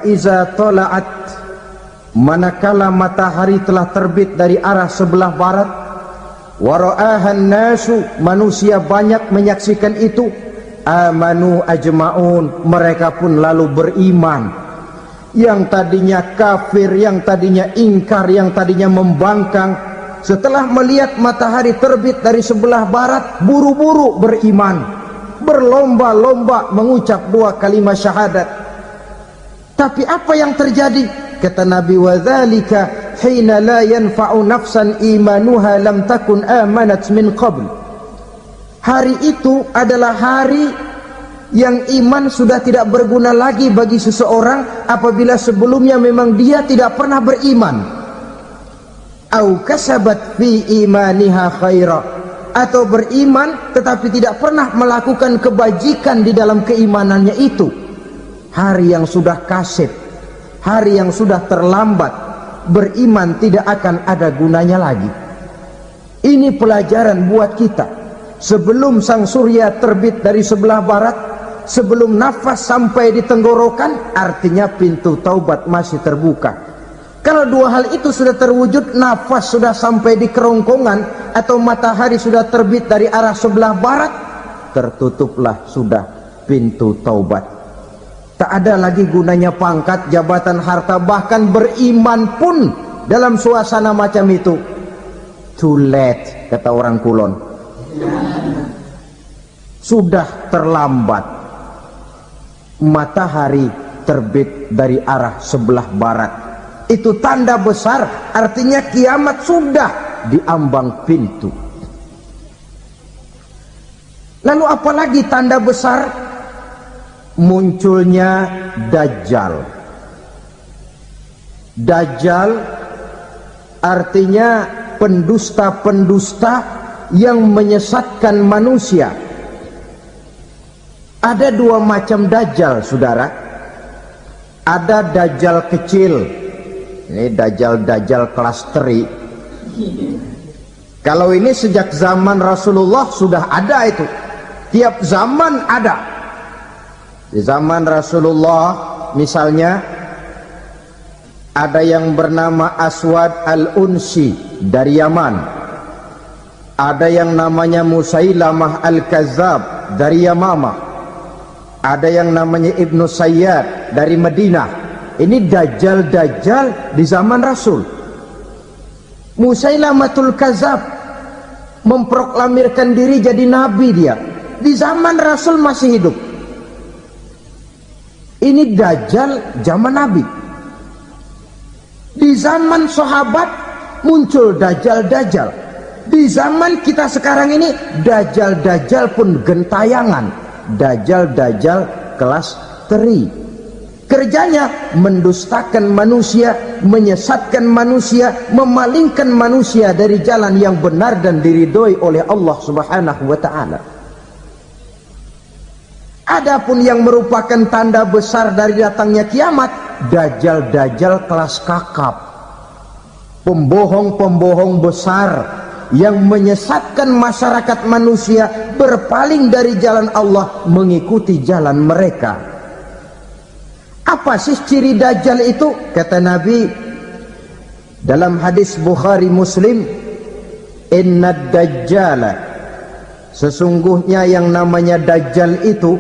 Iza tola'at, manakala matahari telah terbit dari arah sebelah barat, wara'ahan nasu, manusia banyak menyaksikan itu, amanu ajma'un, mereka pun lalu beriman. Yang tadinya kafir, yang tadinya ingkar, yang tadinya membangkang, setelah melihat matahari terbit dari sebelah barat, buru-buru beriman, berlomba-lomba mengucap dua kalimat syahadat. Tapi apa yang terjadi? Kata Nabi, wadzalika hina la yanfa'u nafsan imanuha lam takun amanat min qabl. Hari itu adalah hari yang iman sudah tidak berguna lagi bagi seseorang apabila sebelumnya memang dia tidak pernah beriman. Au kasabat fi imaniha khaira, atau beriman tetapi tidak pernah melakukan kebajikan di dalam keimanannya itu. Hari yang sudah kasib, hari yang sudah terlambat, beriman tidak akan ada gunanya lagi. Ini pelajaran buat kita. Sebelum sang surya terbit dari sebelah barat, sebelum nafas sampai di tenggorokan, artinya pintu taubat masih terbuka. Kalau dua hal itu sudah terwujud, nafas sudah sampai di kerongkongan atau matahari sudah terbit dari arah sebelah barat, tertutuplah sudah pintu taubat. Tak ada lagi gunanya pangkat, jabatan, harta, bahkan beriman pun dalam suasana macam itu too late, kata orang Kulon. Sudah terlambat. Matahari terbit dari arah sebelah barat, itu tanda besar, artinya kiamat sudah di ambang pintu. Lalu apalagi tanda besar? Munculnya Dajjal. Dajjal artinya pendusta-pendusta yang menyesatkan manusia. Ada dua macam Dajjal, saudara. Ada Dajjal kecil, ini Dajjal kelas teri. Kalau ini sejak zaman Rasulullah sudah ada itu, tiap zaman ada. Di zaman Rasulullah misalnya ada yang bernama Aswad al-Unsi dari Yaman, ada yang namanya Musailamah al-Kazzab dari Yamamah, ada yang namanya Ibnu Sayyad dari Madinah. Ini Dajjal-Dajjal di zaman Rasul. Musailamatul Kazzab memproklamirkan diri jadi nabi, dia di zaman Rasul masih hidup. Ini Dajjal zaman Nabi. Di zaman sahabat muncul Dajjal-Dajjal. Di zaman kita sekarang ini Dajjal-Dajjal pun gentayangan. Dajjal-Dajjal kelas teri. Kerjanya mendustakan manusia, menyesatkan manusia, memalingkan manusia dari jalan yang benar dan diridhoi oleh Allah Subhanahu wa ta'ala. Adapun yang merupakan tanda besar dari datangnya kiamat, Dajjal-Dajjal kelas kakap, pembohong-pembohong besar yang menyesatkan masyarakat manusia berpaling dari jalan Allah mengikuti jalan mereka. Apa sih ciri Dajjal itu? Kata Nabi dalam hadis Bukhari Muslim, inna Dajjala, sesungguhnya yang namanya Dajjal itu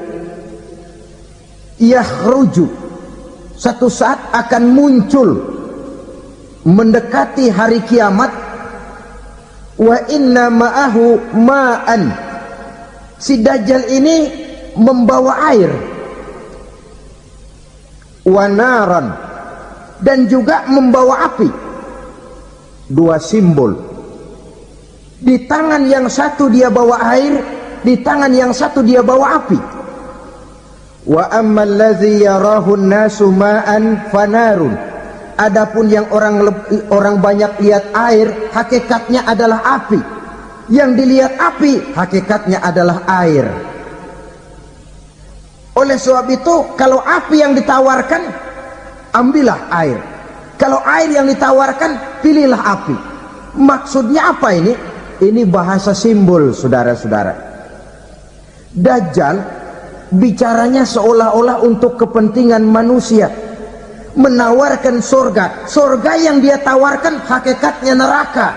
yakhruju, satu saat akan muncul mendekati hari kiamat, wa inna ma'ahu ma'an, si Dajjal ini membawa air, wa naran, dan juga membawa api. Dua simbol. Di tangan yang satu dia bawa air, di tangan yang satu dia bawa api. Wa ammal ladzi yarahu an-nasu ma'an fanarun, adapun yang orang banyak lihat air, hakikatnya adalah api. Yang dilihat api, hakikatnya adalah air. Oleh sebab itu, kalau api yang ditawarkan, ambillah air. Kalau air yang ditawarkan, pilihlah api. Maksudnya apa ini? Ini bahasa simbol, saudara-saudara. Dajjal bicaranya seolah-olah untuk kepentingan manusia. menawarkan surga. Surga yang dia tawarkan hakikatnya neraka.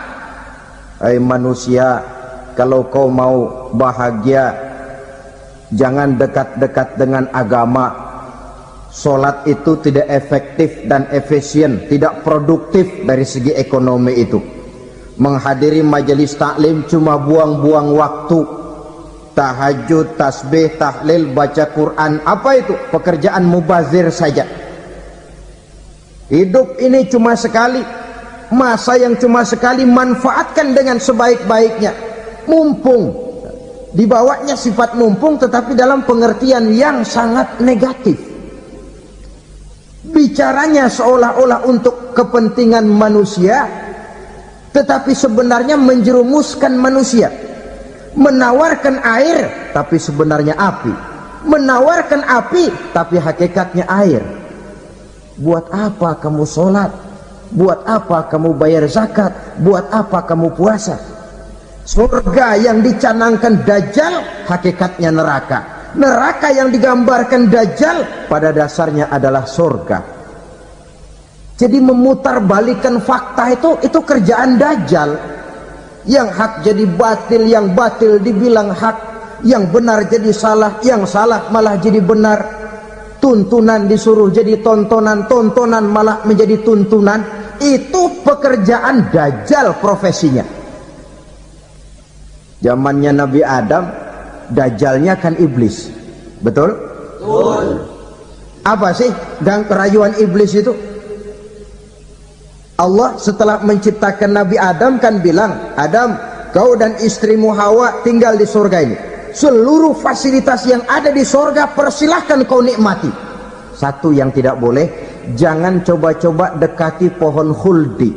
Hai manusia, kalau kau mau bahagia, jangan dekat-dekat dengan agama. Solat itu tidak efektif dan efisien, tidak produktif dari segi ekonomi itu. Menghadiri majelis taklim cuma buang-buang waktu. Tahajud, tasbih, tahlil, baca Quran, apa itu? Pekerjaan mubazir saja. Hidup ini cuma sekali, masa yang cuma sekali, manfaatkan dengan sebaik-baiknya. Mumpung, dibawanya sifat mumpung tetapi dalam pengertian yang sangat negatif. Bicaranya seolah-olah untuk kepentingan manusia, tetapi sebenarnya menjerumuskan manusia. Menawarkan air tapi sebenarnya api, menawarkan api tapi hakikatnya air. Buat apa kamu sholat? Buat apa kamu bayar zakat? Buat apa kamu puasa? Surga yang dicanangkan Dajjal hakikatnya neraka. Neraka yang digambarkan Dajjal pada dasarnya adalah surga. Jadi memutarbalikkan fakta itu kerjaan Dajjal. Yang hak jadi batil, yang batil dibilang hak, yang benar jadi salah, yang salah malah jadi benar. Tuntunan disuruh jadi tontonan, tontonan malah menjadi tuntunan. Itu pekerjaan Dajjal profesinya. Zamannya Nabi Adam, Dajjalnya kan iblis. Betul? Betul. Apa sih gang kerayuan iblis itu? Allah setelah menciptakan Nabi Adam kan bilang, Adam, kau dan istrimu Hawa tinggal di surga ini. Seluruh fasilitas yang ada di surga persilahkan kau nikmati. Satu yang tidak boleh, jangan coba-coba dekati pohon khuldi.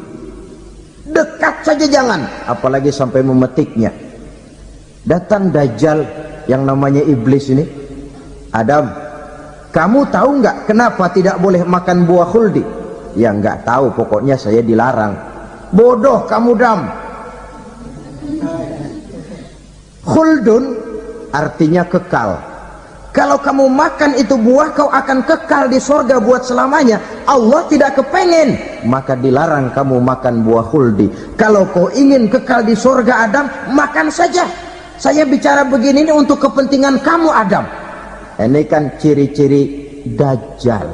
Dekat saja jangan, apalagi sampai memetiknya. Datang Dajjal yang namanya iblis ini. Adam, kamu tahu nggak kenapa tidak boleh makan buah khuldi? Ya nggak tahu, pokoknya saya dilarang. Bodoh kamu Dam. Khuldun artinya kekal. Kalau kamu makan itu buah, kau akan kekal di surga buat selamanya. Allah tidak kepengen, maka dilarang kamu makan buah khuldi. Kalau kau ingin kekal di surga Adam, makan saja. Saya bicara begini ini untuk kepentingan kamu Adam. Ini kan ciri-ciri Dajjal.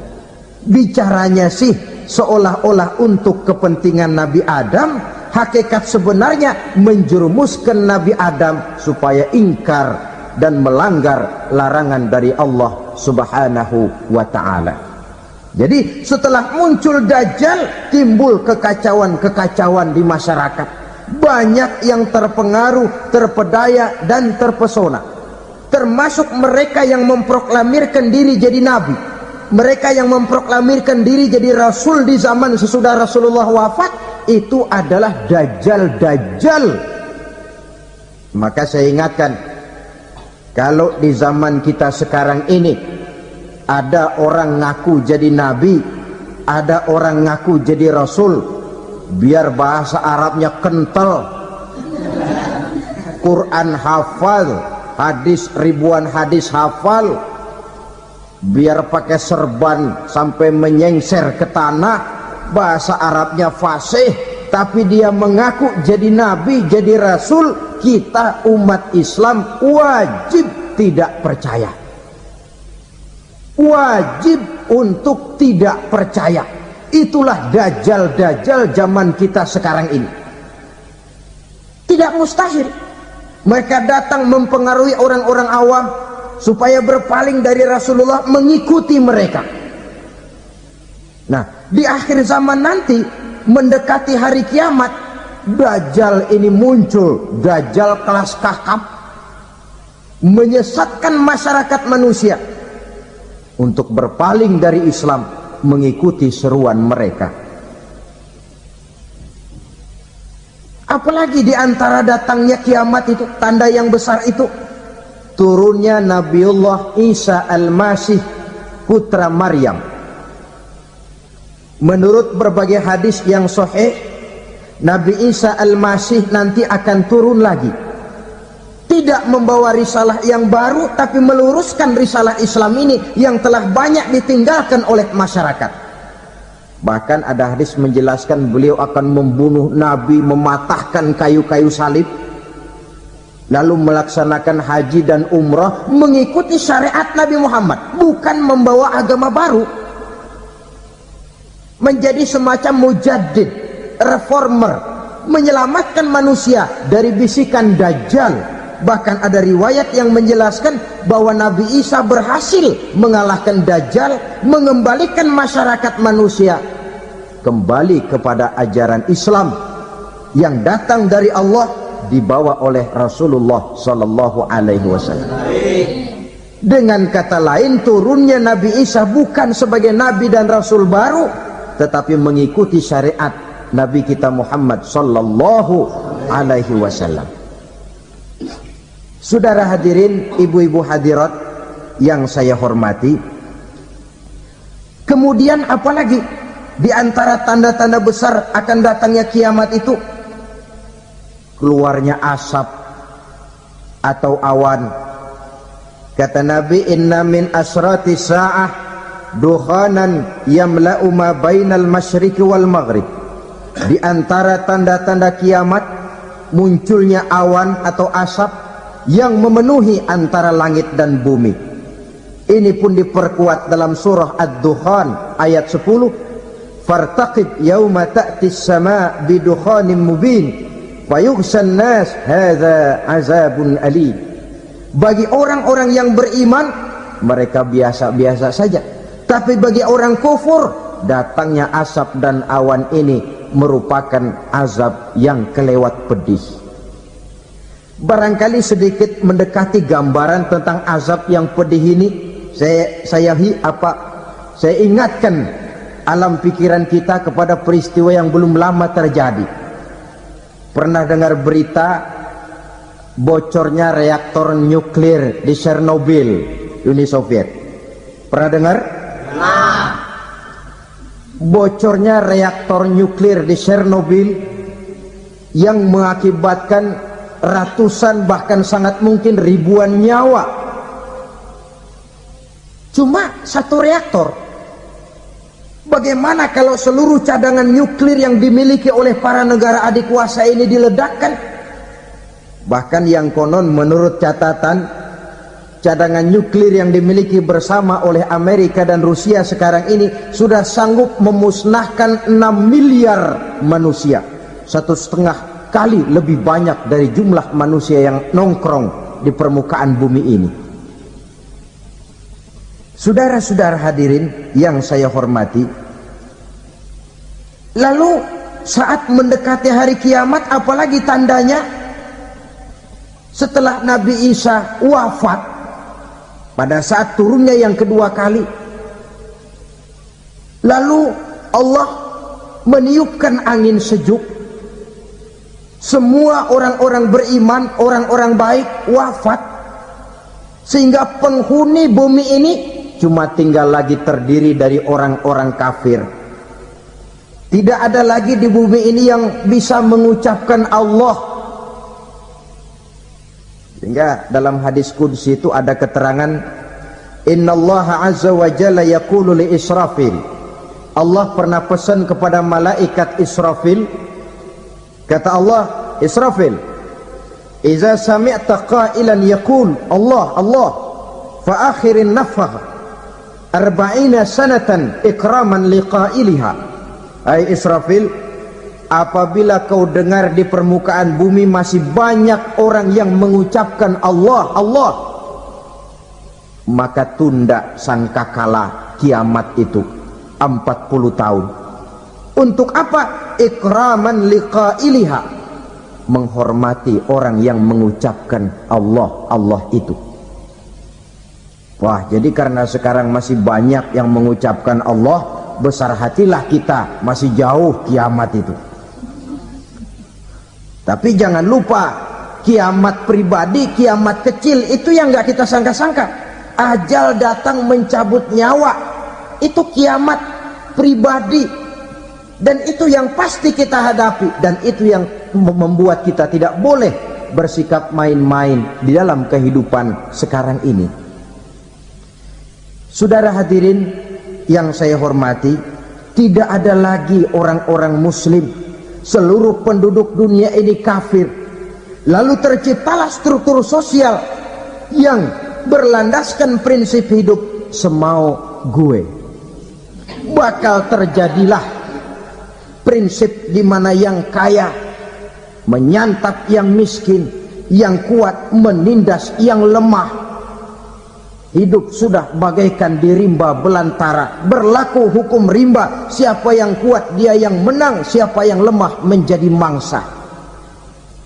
Bicaranya sih seolah-olah untuk kepentingan Nabi Adam, hakikat sebenarnya menjerumuskan Nabi Adam supaya ingkar dan melanggar larangan dari Allah Subhanahu wa ta'ala. Jadi setelah muncul Dajjal, timbul kekacauan-kekacauan di masyarakat. Banyak yang terpengaruh, terpedaya dan terpesona, termasuk mereka yang memproklamirkan diri jadi nabi, mereka yang memproklamirkan diri jadi rasul di zaman sesudah Rasulullah wafat. Itu adalah Dajjal. Maka saya ingatkan, kalau di zaman kita sekarang ini ada orang ngaku jadi nabi, ada orang ngaku jadi rasul, biar bahasa Arabnya kental, Quran hafal, hadis ribuan hadis hafal, biar pakai serban sampai menyengser ke tanah, bahasa Arabnya fasih, tapi dia mengaku jadi nabi, jadi rasul. Kita umat Islam wajib tidak percaya, wajib untuk tidak percaya. Itulah Dajjal zaman kita sekarang ini. Tidak mustahil mereka datang mempengaruhi orang-orang awam supaya berpaling dari Rasulullah, mengikuti mereka. Nah, di akhir zaman nanti mendekati hari kiamat, Dajjal ini muncul, Dajjal kelas kakap, menyesatkan masyarakat manusia untuk berpaling dari Islam, mengikuti seruan mereka. Apalagi di antara datangnya kiamat itu, tanda yang besar itu, turunnya Nabiullah Isa Al-Masih, putra Maryam. Menurut berbagai hadis yang sahih, Nabi Isa Al-Masih nanti akan turun lagi, tidak membawa risalah yang baru, tapi meluruskan risalah Islam ini yang telah banyak ditinggalkan oleh masyarakat. Bahkan ada hadis menjelaskan beliau akan membunuh Nabi, mematahkan kayu-kayu salib, lalu melaksanakan haji dan umrah mengikuti syariat Nabi Muhammad, bukan membawa agama baru, menjadi semacam mujaddid, reformer, menyelamatkan manusia dari bisikan Dajjal. Bahkan ada riwayat yang menjelaskan bahwa Nabi Isa berhasil mengalahkan Dajjal, mengembalikan masyarakat manusia kembali kepada ajaran Islam yang datang dari Allah, dibawa oleh Rasulullah sallallahu alaihi wasallam. Dengan kata lain, turunnya Nabi Isa bukan sebagai nabi dan rasul baru, tetapi mengikuti syariat Nabi kita Muhammad sallallahu alaihi wasallam. Saudara hadirin, ibu-ibu hadirat yang saya hormati, kemudian apalagi di antara tanda-tanda besar akan datangnya kiamat itu? Keluarnya asap atau awan. Kata Nabi, inna min asrati sa'ah dukhanan yamla'u ma bainal masyriqi wal maghrib. Di antara tanda-tanda kiamat munculnya awan atau asap yang memenuhi antara langit dan bumi. Ini pun diperkuat dalam surah Ad-Dukhan ayat 10, fartaqib yauma ta'tis sama' bidukhanin mubin fayughshan nas hadza azabun ali. Bagi orang-orang yang beriman, mereka biasa-biasa saja, tapi bagi orang kufur, datangnya asap dan awan ini merupakan azab yang kelewat pedih. Barangkali sedikit mendekati gambaran tentang azab yang pedih ini, saya ingatkan alam pikiran kita kepada peristiwa yang belum lama terjadi. Pernah dengar berita bocornya reaktor nuklir di Chernobyl, Uni Soviet? Pernah dengar? Nah, bocornya reaktor nuklir di Chernobyl yang mengakibatkan ratusan bahkan sangat mungkin ribuan nyawa. Cuma satu reaktor. Bagaimana kalau seluruh cadangan nuklir yang dimiliki oleh para negara adik kuasa ini diledakkan? Bahkan yang konon menurut catatan, cadangan nuklir yang dimiliki bersama oleh Amerika dan Rusia sekarang ini sudah sanggup memusnahkan 6 miliar manusia, 1,5 kali lebih banyak dari jumlah manusia yang nongkrong di permukaan bumi ini. Saudara-saudara hadirin yang saya hormati, lalu saat mendekati hari kiamat, apalagi tandanya? Setelah Nabi Isa wafat, pada saat turunnya yang kedua kali, lalu Allah meniupkan angin sejuk. Semua orang-orang beriman, orang-orang baik wafat, sehingga penghuni bumi ini cuma tinggal lagi terdiri dari orang-orang kafir. Tidak ada lagi di bumi ini yang bisa mengucapkan Allah. Sehingga dalam hadis qudsi itu ada keterangan, innallaha azza wa jalla yaqulu li Israfil. Allah pernah pesan kepada malaikat Israfil. Kata Allah, Israfil, iza sami'ta qailan yaqul Allah Allah fa akhirin nafakh 40 sanatan ikraman liqailiha. Hai Israfil, apabila kau dengar di permukaan bumi masih banyak orang yang mengucapkan Allah Allah, maka tunda sangkakala kiamat itu 40 tahun. Untuk apa? Ikraman liqailiha, menghormati orang yang mengucapkan Allah Allah itu. Wah, jadi karena sekarang masih banyak yang mengucapkan Allah, besar hatilah kita, masih jauh kiamat itu. Tapi jangan lupa, kiamat pribadi, kiamat kecil itu yang gak kita sangka-sangka. Ajal datang mencabut nyawa, itu kiamat pribadi. Dan itu yang pasti kita hadapi, dan itu yang membuat kita tidak boleh bersikap main-main di dalam kehidupan sekarang ini. Saudara hadirin yang saya hormati, tidak ada lagi orang-orang muslim, seluruh penduduk dunia ini kafir. Lalu terciptalah struktur sosial yang berlandaskan prinsip hidup semau gue. Bakal terjadilah prinsip di mana yang kaya menyantap yang miskin, yang kuat menindas yang lemah. Hidup sudah bagaikan di rimba belantara, berlaku hukum rimba. Siapa yang kuat dia yang menang, siapa yang lemah menjadi mangsa.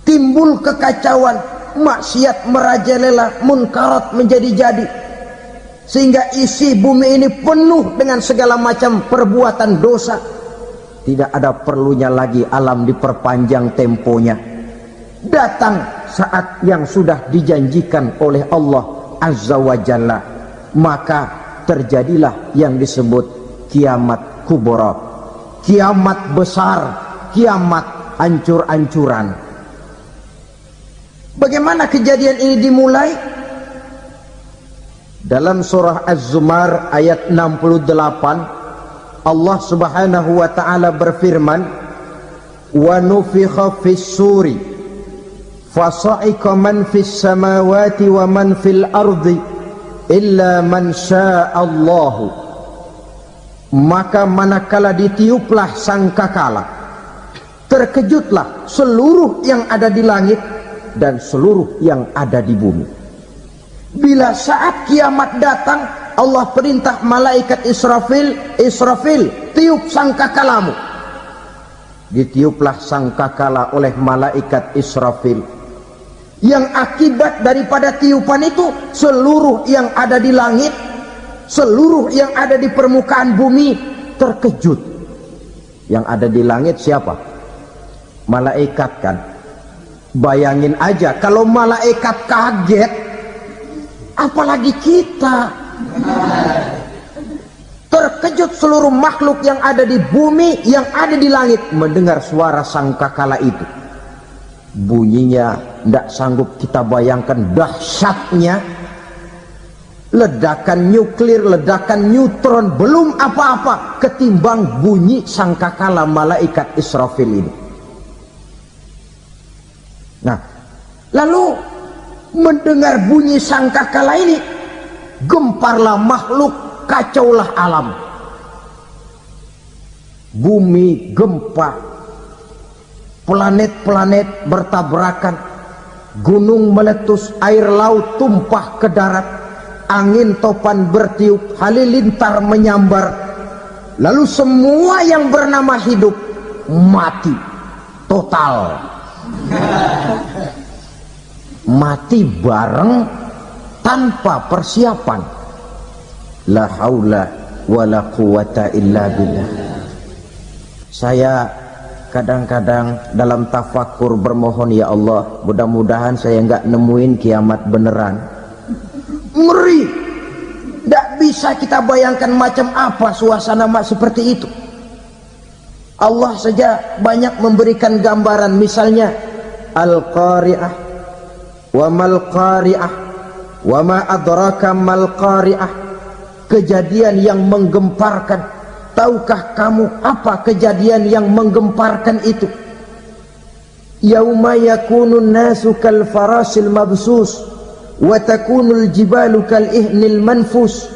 Timbul kekacauan, maksiat merajalela, munkarat menjadi-jadi, sehingga isi bumi ini penuh dengan segala macam perbuatan dosa. Tidak ada perlunya lagi alam diperpanjang temponya. Datang saat yang sudah dijanjikan oleh Allah Azza wa Jalla, maka terjadilah yang disebut kiamat kubra, kiamat besar, kiamat ancur-ancuran. Bagaimana kejadian ini dimulai? Dalam surah Az-Zumar ayat 68, Allah Subhanahu wa taala berfirman, "Wa nufikha fis-suri fasa'iqa man fis samawati wa man fil ardi illa man sya'allahu." Maka manakala ditiuplah sangkakala, terkejutlah seluruh yang ada di langit dan seluruh yang ada di bumi. Bila saat kiamat datang, Allah perintah malaikat Israfil, tiup sangkakalamu. Ditiuplah sangkakala oleh malaikat Israfil. Yang akibat daripada tiupan itu, seluruh yang ada di langit, seluruh yang ada di permukaan bumi terkejut. Yang ada di langit siapa? Malaikat kan. Bayangin aja kalau malaikat kaget, apalagi kita. Terkejut seluruh makhluk yang ada di bumi, yang ada di langit mendengar suara sangkakala itu. Bunyinya tidak sanggup kita bayangkan dahsyatnya. Ledakan nuklir, ledakan neutron, belum apa-apa ketimbang bunyi sangkakala malaikat Israfil ini. Nah, lalu mendengar bunyi sangkakala ini, gemparlah makhluk, kacaulah alam. Bumi gempa, planet-planet bertabrakan, gunung meletus, air laut tumpah ke darat, angin topan bertiup, halilintar menyambar. Lalu semua yang bernama hidup mati total. Mati bareng tanpa persiapan. La haula wala quwata illa billah. Saya kadang-kadang dalam tafakur bermohon, ya Allah, mudah-mudahan saya enggak nemuin kiamat beneran. Ngeri. Tidak bisa kita bayangkan macam apa suasana seperti itu. Allah saja banyak memberikan gambaran, misalnya Al-Qari'ah, wa mal qari'ah, wa ma adraka mal qari'ah. Kejadian yang menggemparkan. Tahukah kamu apa kejadian yang menggemparkan itu? Yauma yakunun nasu kal farasil mabsus wa takunul jibalu kal ihnil manfus.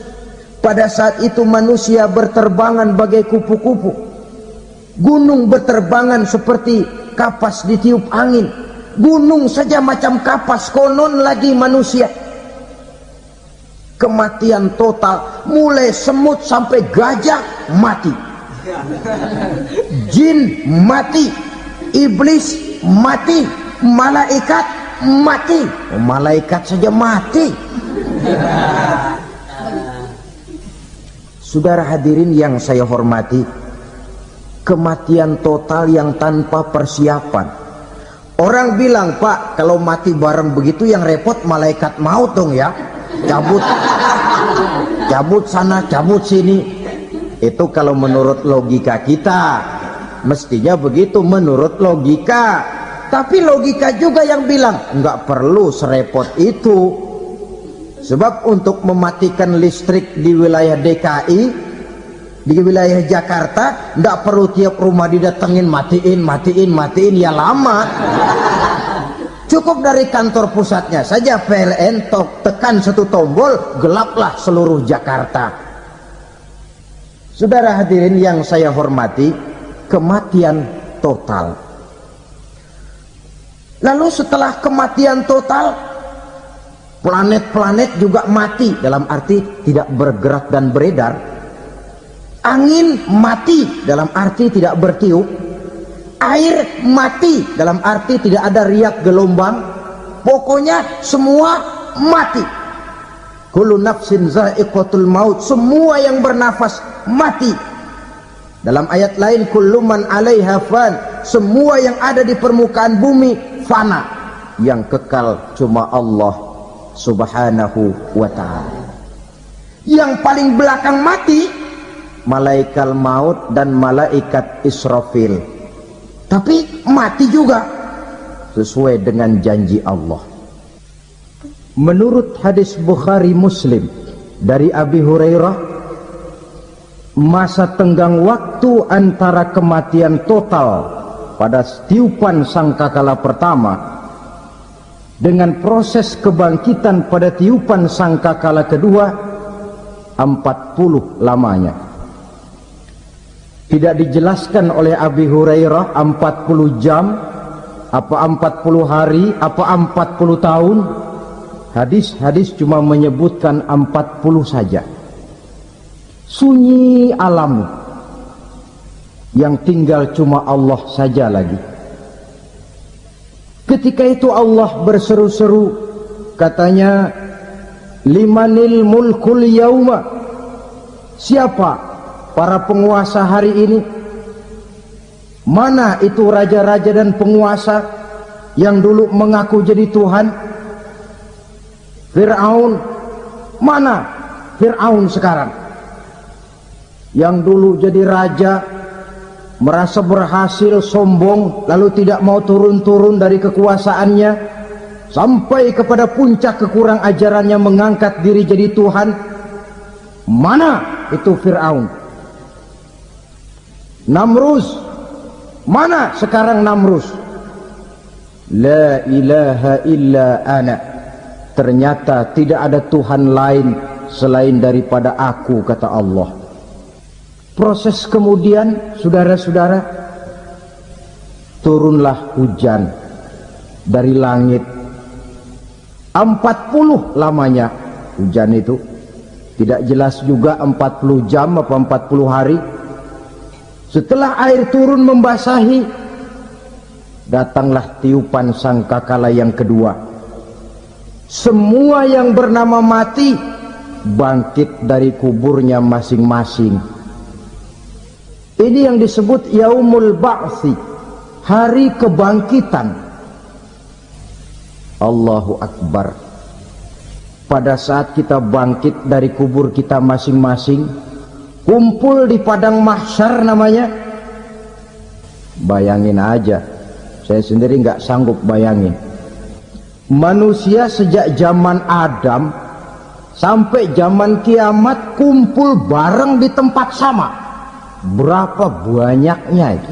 Pada saat itu manusia berterbangan bagai kupu-kupu, gunung berterbangan seperti kapas ditiup angin. Gunung saja macam kapas, konon lagi manusia. Kematian total, mulai semut sampai gajah mati, jin mati, iblis mati, malaikat mati. Malaikat saja mati. Saudara hadirin yang saya hormati, kematian total yang tanpa persiapan. Orang bilang, Pak, kalau mati bareng begitu yang repot malaikat maut dong ya. Cabut sana, cabut sini. Itu kalau menurut logika kita, mestinya begitu menurut logika. Tapi logika juga yang bilang nggak perlu serepot itu. Sebab untuk mematikan listrik di wilayah DKI Di wilayah Jakarta ndak perlu tiap rumah didatengin matiin ya lama. Cukup dari kantor pusatnya saja PLN tekan satu tombol, gelaplah seluruh Jakarta. Saudara hadirin yang saya hormati, kematian total. Lalu setelah kematian total, planet-planet juga mati, dalam arti tidak bergerak dan beredar. Angin mati, dalam arti tidak bertiup. Air mati, dalam arti tidak ada riak gelombang. Pokoknya semua mati. Kullu nafsin za'iqatul maut, semua yang bernafas mati. Dalam ayat lain, kullu man 'alaiha fan, semua yang ada di permukaan bumi fana, yang kekal cuma Allah Subhanahu wa ta'ala. Yang paling belakang mati malaikat maut dan malaikat Israfil, tapi mati juga sesuai dengan janji Allah. Menurut hadis Bukhari Muslim dari Abi Hurairah, masa tenggang waktu antara kematian total pada tiupan sangkakala pertama dengan proses kebangkitan pada tiupan sangkakala kedua 40 lamanya. Tidak dijelaskan oleh Abi Hurairah 40 jam, apa 40 hari, apa 40 tahun. Hadis-hadis cuma menyebutkan 40 saja. Sunyi alam, yang tinggal cuma Allah saja lagi. Ketika itu Allah berseru-seru, katanya, limanil mulkul yauma, siapa para penguasa hari ini? Mana itu raja-raja dan penguasa yang dulu mengaku jadi Tuhan? Fir'aun, mana Fir'aun sekarang? Yang dulu jadi raja, merasa berhasil, sombong, lalu tidak mau turun-turun dari kekuasaannya, sampai kepada puncak kekurang ajarannya mengangkat diri jadi Tuhan. Mana itu Fir'aun? Namrus, mana sekarang Namrus? La ilaha illa ana, ternyata tidak ada Tuhan lain selain daripada aku, kata Allah. Proses kemudian, saudara-saudara, turunlah hujan dari langit. 40 lamanya hujan itu, tidak jelas juga 40 jam apa 40 hari. Setelah air turun membasahi, datanglah tiupan sangkakala yang kedua. Semua yang bernama mati bangkit dari kuburnya masing-masing. Ini yang disebut Yaumul Ba'thi, hari kebangkitan. Allahu Akbar. Pada saat kita bangkit dari kubur kita masing-masing, kumpul di padang mahsyar namanya. Bayangin aja, saya sendiri nggak sanggup bayangin. Manusia sejak zaman Adam sampai zaman kiamat kumpul bareng di tempat sama. Berapa banyaknya itu?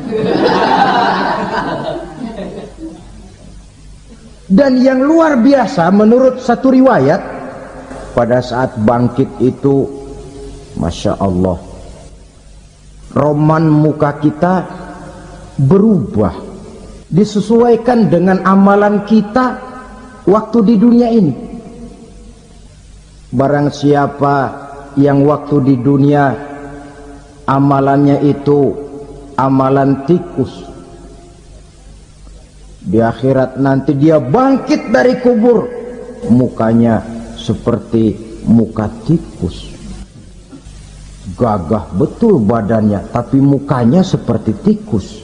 Dan yang luar biasa, menurut satu riwayat, pada saat bangkit itu, Masya Allah, roman muka kita berubah, disesuaikan dengan amalan kita waktu di dunia ini. Barang siapa yang waktu di dunia amalannya itu amalan tikus, di akhirat nanti dia bangkit dari kubur, mukanya seperti muka tikus. Gagah betul badannya, tapi mukanya seperti tikus.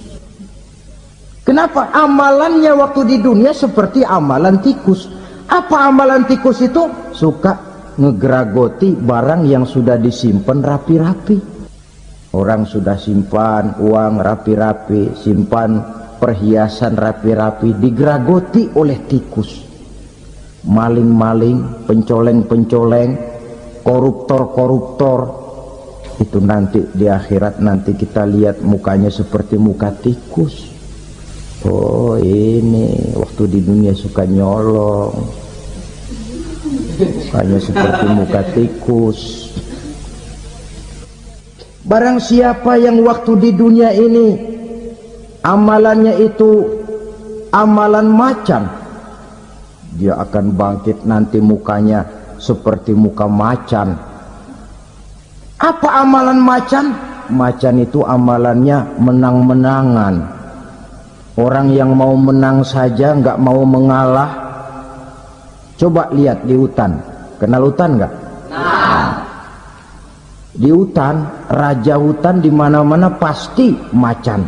Kenapa? Amalannya waktu di dunia seperti amalan tikus. Apa amalan tikus itu? Suka ngegeragoti barang yang sudah disimpan rapi-rapi. Orang sudah simpan uang rapi-rapi, simpan perhiasan rapi-rapi, digeragoti oleh tikus. Maling-maling, pencoleng-pencoleng, koruptor-koruptor, Itu nanti di akhirat nanti kita lihat mukanya seperti muka tikus. Oh ini waktu di dunia suka nyolong, mukanya seperti muka tikus. Barang siapa yang waktu di dunia ini amalannya itu amalan macan, dia akan bangkit nanti mukanya seperti muka macan. Apa amalan macan? Macan itu amalannya menang-menangan. Orang yang mau menang saja nggak mau mengalah. Coba lihat di hutan, kenal hutan nggak? Di hutan, raja hutan di mana-mana pasti macan,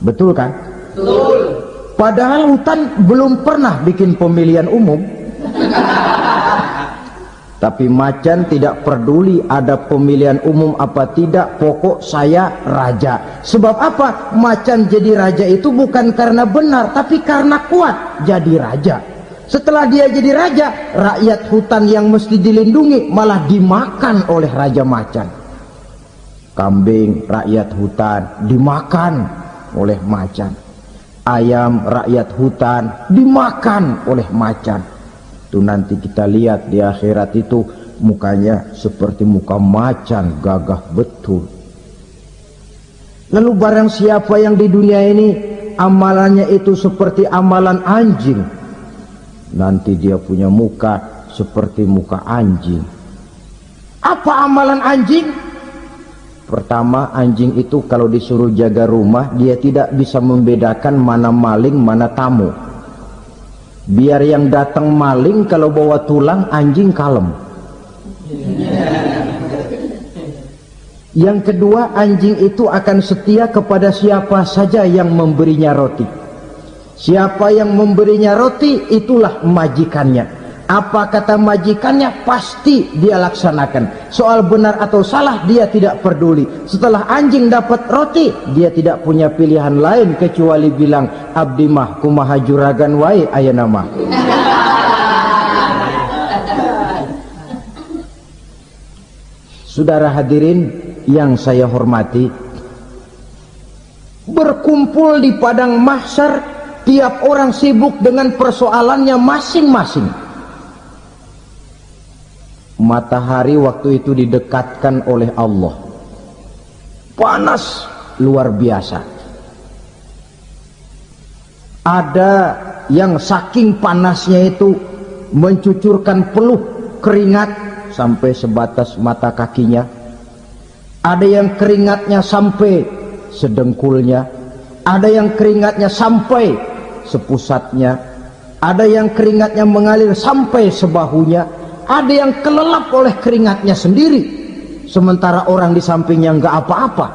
betul kan? Betul. Padahal hutan belum pernah bikin pemilihan umum. Tapi macan tidak peduli ada pemilihan umum apa tidak, pokok saya raja. Sebab apa? Macan jadi raja itu bukan karena benar, tapi karena kuat jadi raja. Setelah dia jadi raja, rakyat hutan yang mesti dilindungi malah dimakan oleh raja macan. Kambing rakyat hutan dimakan oleh macan. Ayam rakyat hutan dimakan oleh macan. Itu nanti kita lihat di akhirat itu mukanya seperti muka macan, gagah betul. Lalu barang siapa yang di dunia ini amalannya itu seperti amalan anjing, nanti dia punya muka seperti muka anjing. Apa amalan anjing? Pertama, anjing itu kalau disuruh jaga rumah, dia tidak bisa membedakan mana maling, mana tamu. Biar yang datang maling, kalau bawa tulang, anjing kalem. Yang kedua, anjing itu akan setia kepada siapa saja yang memberinya roti. Siapa yang memberinya roti, itulah majikannya. Apa kata majikannya, pasti dia laksanakan. Soal benar atau salah, dia tidak peduli. Setelah anjing dapat roti, dia tidak punya pilihan lain kecuali bilang, abdi mah kumaha juragan wae ayeuna mah. Saudara hadirin yang saya hormati, berkumpul di padang mahsyar, tiap orang sibuk dengan persoalannya masing-masing. Matahari waktu itu didekatkan oleh Allah, panas luar biasa. Ada yang saking panasnya itu mencucurkan peluh keringat sampai sebatas mata kakinya. Ada yang keringatnya sampai sedengkulnya, ada yang keringatnya sampai sepusatnya, ada yang keringatnya mengalir sampai sebahunya. Ada yang kelelap oleh keringatnya sendiri, sementara orang di sampingnya nggak apa-apa.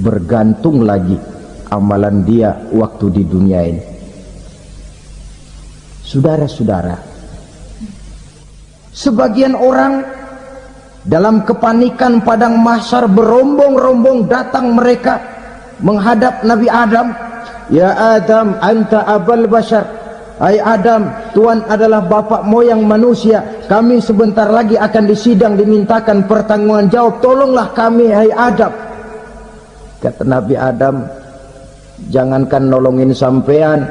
Bergantung lagi amalan dia waktu di dunia ini. Saudara-saudara, sebagian orang dalam kepanikan padang mahsyar berombong-rombong datang mereka menghadap Nabi Adam. Ya Adam, anta abal bashar. Hai Adam, Tuhan adalah bapak moyang manusia. Kami sebentar lagi akan disidang, dimintakan pertanggungan jawab. Tolonglah kami, hai Adam. Kata Nabi Adam, jangankan nolongin sampean,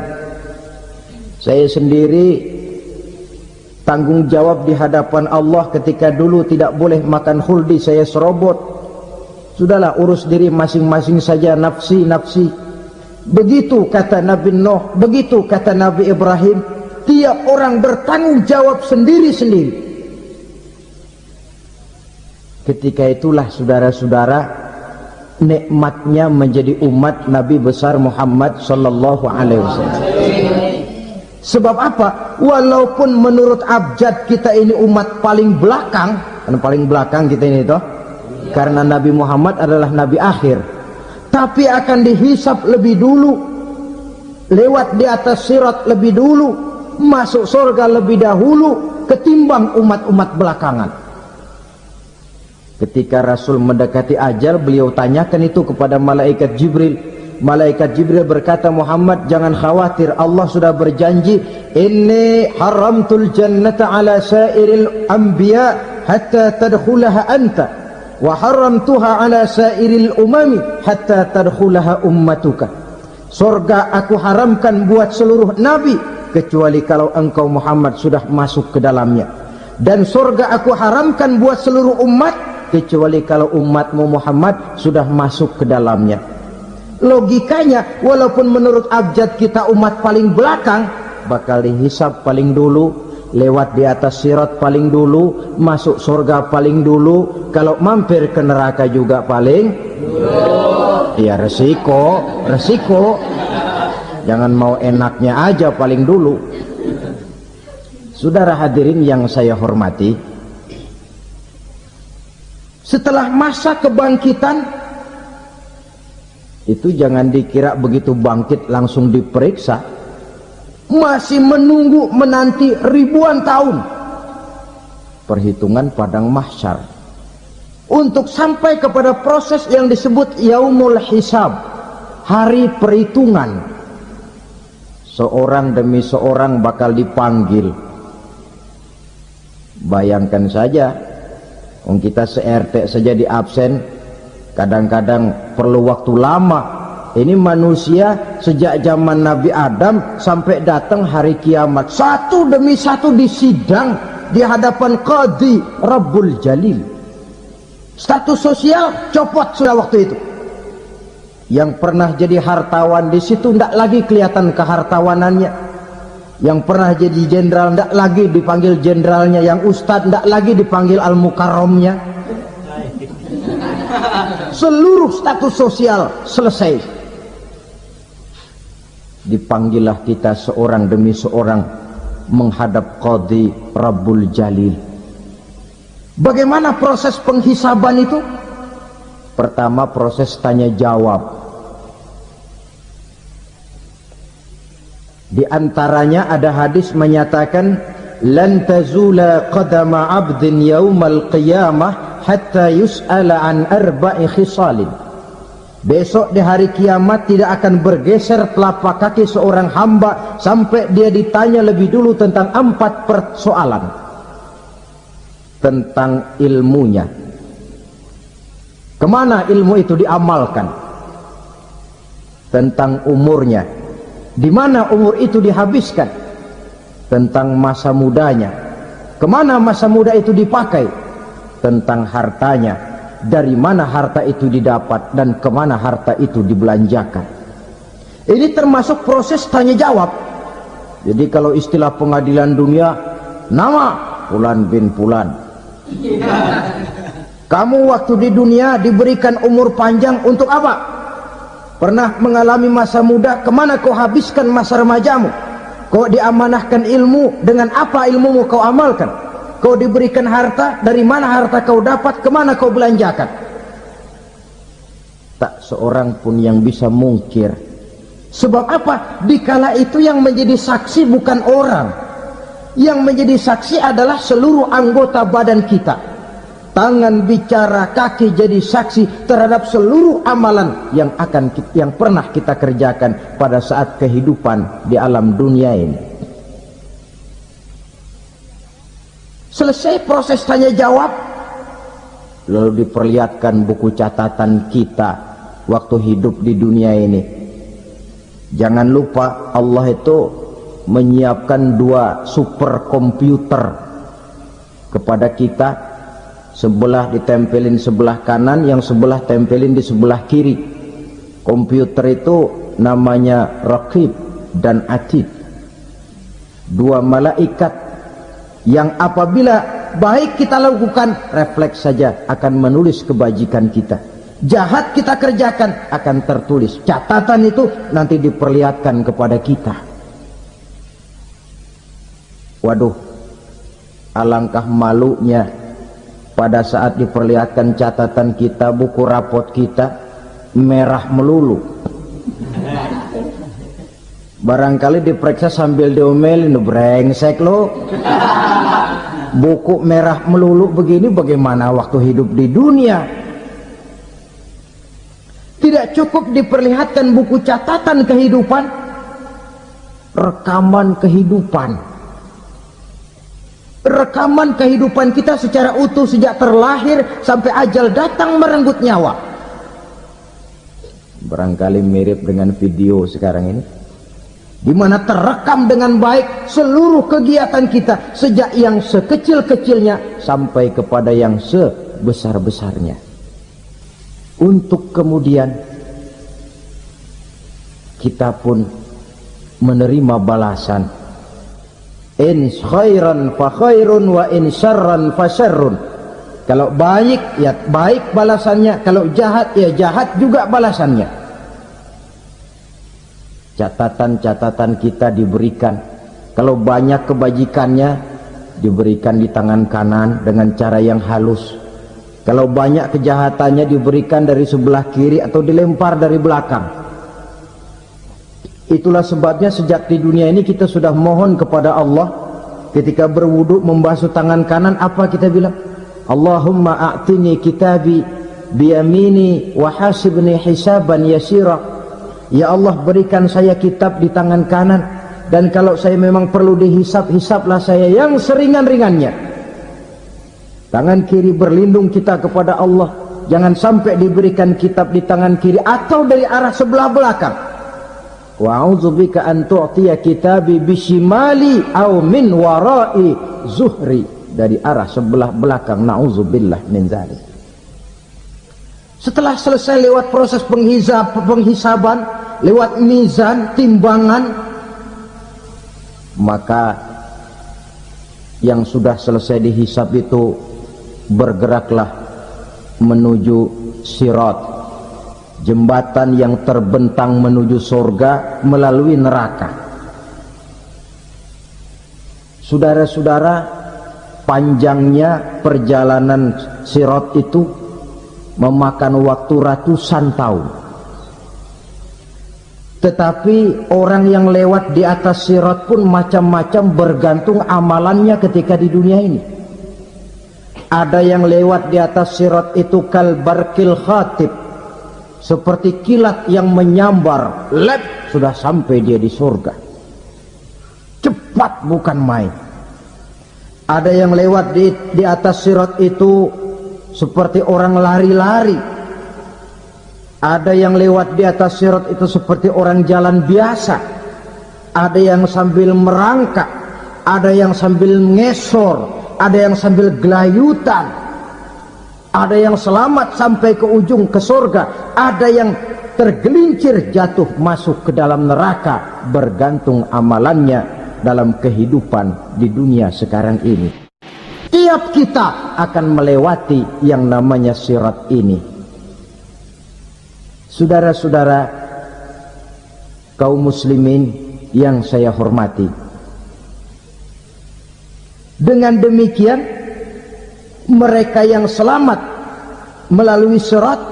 saya sendiri tanggung jawab di hadapan Allah. Ketika dulu tidak boleh makan khuldi, saya serobot. Sudahlah, urus diri masing-masing saja, nafsi. Begitu kata Nabi Nuh, begitu kata Nabi Ibrahim. Tiap orang bertanggung jawab sendiri-sendiri. Ketika itulah saudara-saudara, nikmatnya menjadi umat Nabi besar Muhammad sallallahu alaihi wasallam. Sebab apa? Walaupun menurut abjad kita ini umat paling belakang, kan paling belakang kita ini toh, karena Nabi Muhammad adalah Nabi akhir, tapi akan dihisap lebih dulu, lewat di atas sirat lebih dulu, masuk surga lebih dahulu ketimbang umat-umat belakangan. Ketika Rasul mendekati ajal, beliau tanyakan itu kepada malaikat Jibril. Malaikat Jibril berkata, Muhammad jangan khawatir, Allah sudah berjanji, inni haramtul jannata ala sairil anbiya hatta tadkhulaha anta wa haramtuha ala sairil umami hatta tadkhulaha ummatuka. Surga aku haramkan buat seluruh nabi kecuali kalau engkau Muhammad sudah masuk ke dalamnya, dan surga aku haramkan buat seluruh umat kecuali kalau umatmu Muhammad sudah masuk ke dalamnya. Logikanya, walaupun menurut abjad kita umat paling belakang, bakal dihisab paling dulu, lewat di atas sirat paling dulu, masuk surga paling dulu, kalau mampir ke neraka juga paling dulu. Ya resiko. Jangan mau enaknya aja paling dulu. Saudara hadirin yang saya hormati, setelah masa kebangkitan itu jangan dikira begitu bangkit langsung diperiksa, masih menunggu menanti ribuan tahun perhitungan padang mahsyar untuk sampai kepada proses yang disebut yaumul hisab, hari perhitungan. Seorang demi seorang bakal dipanggil. Bayangkan saja, kita se-RT saja di absen kadang-kadang perlu waktu lama. Ini manusia sejak zaman Nabi Adam sampai datang hari kiamat, satu demi satu disidang di hadapan Qadhi Rabbul Jalil. Status sosial copot sudah waktu itu. Yang pernah jadi hartawan di situ tidak lagi kelihatan kehartawanannya. Yang pernah jadi jenderal tidak lagi dipanggil jenderalnya. Yang ustadz tidak lagi dipanggil al-mukarramnya. Seluruh status sosial selesai. Dipanggillah kita seorang demi seorang menghadap Qadhi Rabbul Jalil. Bagaimana proses penghisaban itu? Pertama, proses tanya jawab. Di antaranya ada hadis menyatakan, lan tazula qadama 'abdin yaumal qiyamah hatta yus'ala an arba'i khisalin. Besok di hari kiamat tidak akan bergeser telapak kaki seorang hamba sampai dia ditanya lebih dulu tentang 4 persoalan. Tentang ilmunya, kemana ilmu itu diamalkan. Tentang umurnya, di mana umur itu dihabiskan. Tentang masa mudanya, kemana masa muda itu dipakai. Tentang hartanya, dari mana harta itu didapat dan kemana harta itu dibelanjakan. Ini termasuk proses tanya jawab. Jadi kalau istilah pengadilan dunia, nama Fulan bin Fulan. Kamu waktu di dunia diberikan umur panjang untuk apa? Pernah mengalami masa muda, kemana kau habiskan masa remajamu? Kau diamanahkan ilmu, dengan apa ilmumu kau amalkan? Kau diberikan harta, dari mana harta kau dapat, kemana kau belanjakan? Tak seorang pun yang bisa mungkir. Sebab apa? Dikala itu yang menjadi saksi bukan orang. Yang menjadi saksi adalah seluruh anggota badan kita. Tangan bicara, kaki jadi saksi terhadap seluruh amalan yang pernah kita kerjakan pada saat kehidupan di alam dunia ini. Selesai proses tanya jawab, lalu diperlihatkan buku catatan kita waktu hidup di dunia ini. Jangan lupa Allah itu menyiapkan 2 superkomputer kepada kita. Sebelah ditempelin sebelah kanan, yang sebelah tempelin di sebelah kiri. Komputer itu namanya Raqib dan Atid. 2 malaikat yang apabila baik kita lakukan, refleks saja akan menulis kebajikan kita. Jahat kita kerjakan, akan tertulis. Catatan itu nanti diperlihatkan kepada kita. Waduh, alangkah malunya pada saat diperlihatkan catatan kita, buku rapot kita merah melulu. Barangkali diperiksa sambil diomelin, brengsek lo. Buku merah melulu begini, bagaimana waktu hidup di dunia? Tidak cukup diperlihatkan buku catatan kehidupan, rekaman kehidupan. rekaman kehidupan kita secara utuh sejak terlahir sampai ajal datang merenggut nyawa. Barangkali mirip dengan video sekarang ini, di mana terekam dengan baik seluruh kegiatan kita sejak yang sekecil-kecilnya sampai kepada yang sebesar-besarnya, untuk kemudian kita pun menerima balasan. In khairan fa khairun wa in syarran fa syarrun. Kalau baik ya baik balasannya, kalau jahat ya jahat juga balasannya. Catatan-catatan kita diberikan. Kalau banyak kebajikannya diberikan di tangan kanan dengan cara yang halus. Kalau banyak kejahatannya diberikan dari sebelah kiri atau dilempar dari belakang. Itulah sebabnya sejak di dunia ini kita sudah mohon kepada Allah. Ketika berwudu membasuh tangan kanan, apa kita bilang? Allahumma a'tini kitabi biyamini wa hasibni hisaban yasira. Ya Allah, berikan saya kitab di tangan kanan, dan kalau saya memang perlu dihisab, hisablah saya yang seringan-ringannya. Tangan kiri berlindung kita kepada Allah, jangan sampai diberikan kitab di tangan kiri atau dari arah sebelah belakang. Wa a'udzubika an tu'tiya kitabi bishimali aw min wara'i zuhri, dari arah sebelah belakang. Na'udzubillah min dzalik. Setelah selesai lewat proses penghisaban, lewat mizan, timbangan, maka yang sudah selesai dihisab itu bergeraklah menuju sirat, jembatan yang terbentang menuju surga melalui neraka. Saudara-saudara, panjangnya perjalanan sirat itu memakan waktu ratusan tahun. Tetapi orang yang lewat di atas sirat pun macam-macam, bergantung amalannya ketika di dunia ini. Ada yang lewat di atas sirat itu kal barqil khatib, seperti kilat yang menyambar, lep, sudah sampai dia di surga. Cepat bukan main. Ada yang lewat di atas sirat itu seperti orang lari-lari. Ada yang lewat di atas sirat itu seperti orang jalan biasa. Ada yang sambil merangkak, ada yang sambil ngesor, ada yang sambil gelayutan, ada yang selamat sampai ke ujung ke surga, ada yang tergelincir jatuh masuk ke dalam neraka, bergantung amalannya dalam kehidupan di dunia sekarang ini. Tiap kita akan melewati yang namanya sirat ini. Saudara-saudara kaum muslimin yang saya hormati, dengan demikian mereka yang selamat melalui sirat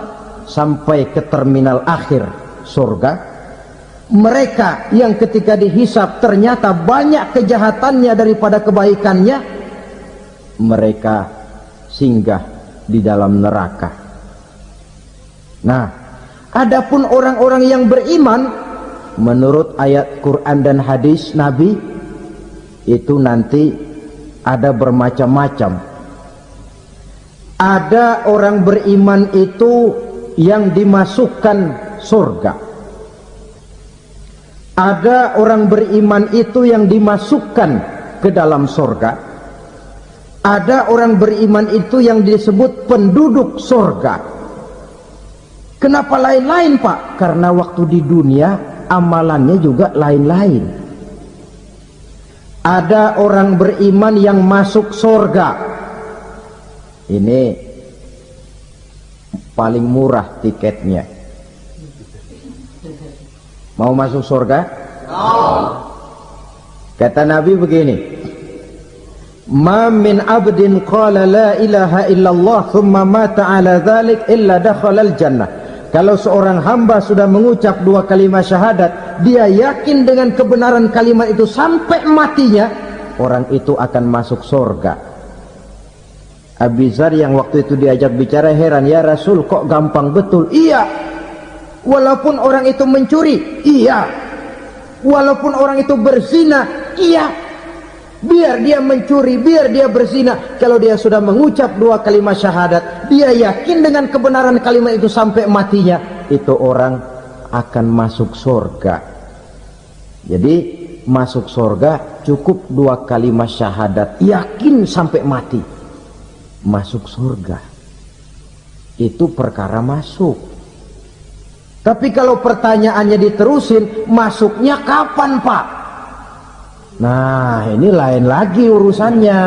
sampai ke terminal akhir surga, mereka yang ketika dihisab ternyata banyak kejahatannya daripada kebaikannya, mereka singgah di dalam neraka. Nah, adapun orang-orang yang beriman menurut ayat Quran dan hadis Nabi itu nanti ada bermacam-macam. Ada orang beriman itu yang dimasukkan surga. Ada orang beriman itu yang dimasukkan ke dalam surga. Ada orang beriman itu yang disebut penduduk surga. Kenapa lain-lain, Pak? Karena waktu di dunia amalannya juga lain-lain. Ada orang beriman yang masuk surga. Ini paling murah tiketnya. Mau masuk surga? Kata Nabi begini, ma min abdin qala la ilaha illallah thumma mata ala dhalik illa dakhala al-jannah. Kalau seorang hamba sudah mengucap dua kalimat syahadat, dia yakin dengan kebenaran kalimat itu sampai matinya, orang itu akan masuk surga. Abi Dzar yang waktu itu diajak bicara heran, ya Rasul kok gampang betul? Iya, walaupun orang itu mencuri, iya, walaupun orang itu berzina, iya, biar dia mencuri, biar dia berzina, kalau dia sudah mengucap 2 kalimat syahadat, dia yakin dengan kebenaran kalimat itu sampai matinya, itu orang akan masuk surga. Jadi masuk surga cukup 2 kalimat syahadat, yakin sampai mati, masuk surga. Itu perkara masuk. Tapi kalau pertanyaannya diterusin, masuknya kapan Pak? Nah, ini lain lagi urusannya.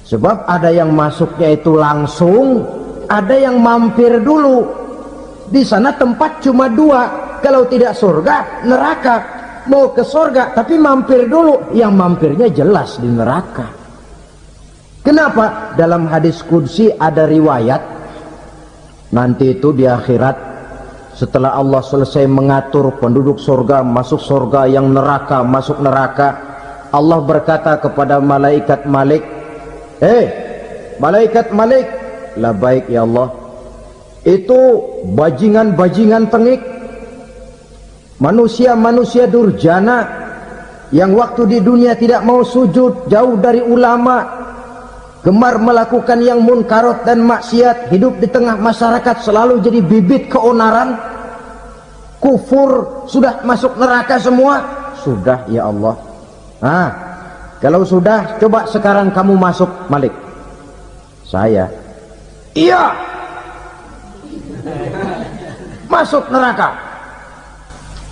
Sebab ada yang masuknya itu langsung, ada yang mampir dulu. Di sana tempat cuma 2, kalau tidak surga, neraka. Mau ke surga tapi mampir dulu, yang mampirnya jelas di neraka. Kenapa? Dalam hadis qudsi ada riwayat, nanti itu di akhirat, setelah Allah selesai mengatur penduduk surga masuk surga, yang neraka masuk neraka, Allah berkata kepada malaikat Malik, malaikat Malik, labaik ya Allah, itu bajingan-bajingan tengik, manusia-manusia durjana yang waktu di dunia tidak mau sujud, jauh dari ulama, gemar melakukan yang munkarat dan maksiat, hidup di tengah masyarakat selalu jadi bibit keonaran, kufur, sudah masuk neraka semua. Sudah ya Allah. Nah, kalau sudah, coba sekarang kamu masuk Malik. Saya, iya, masuk neraka.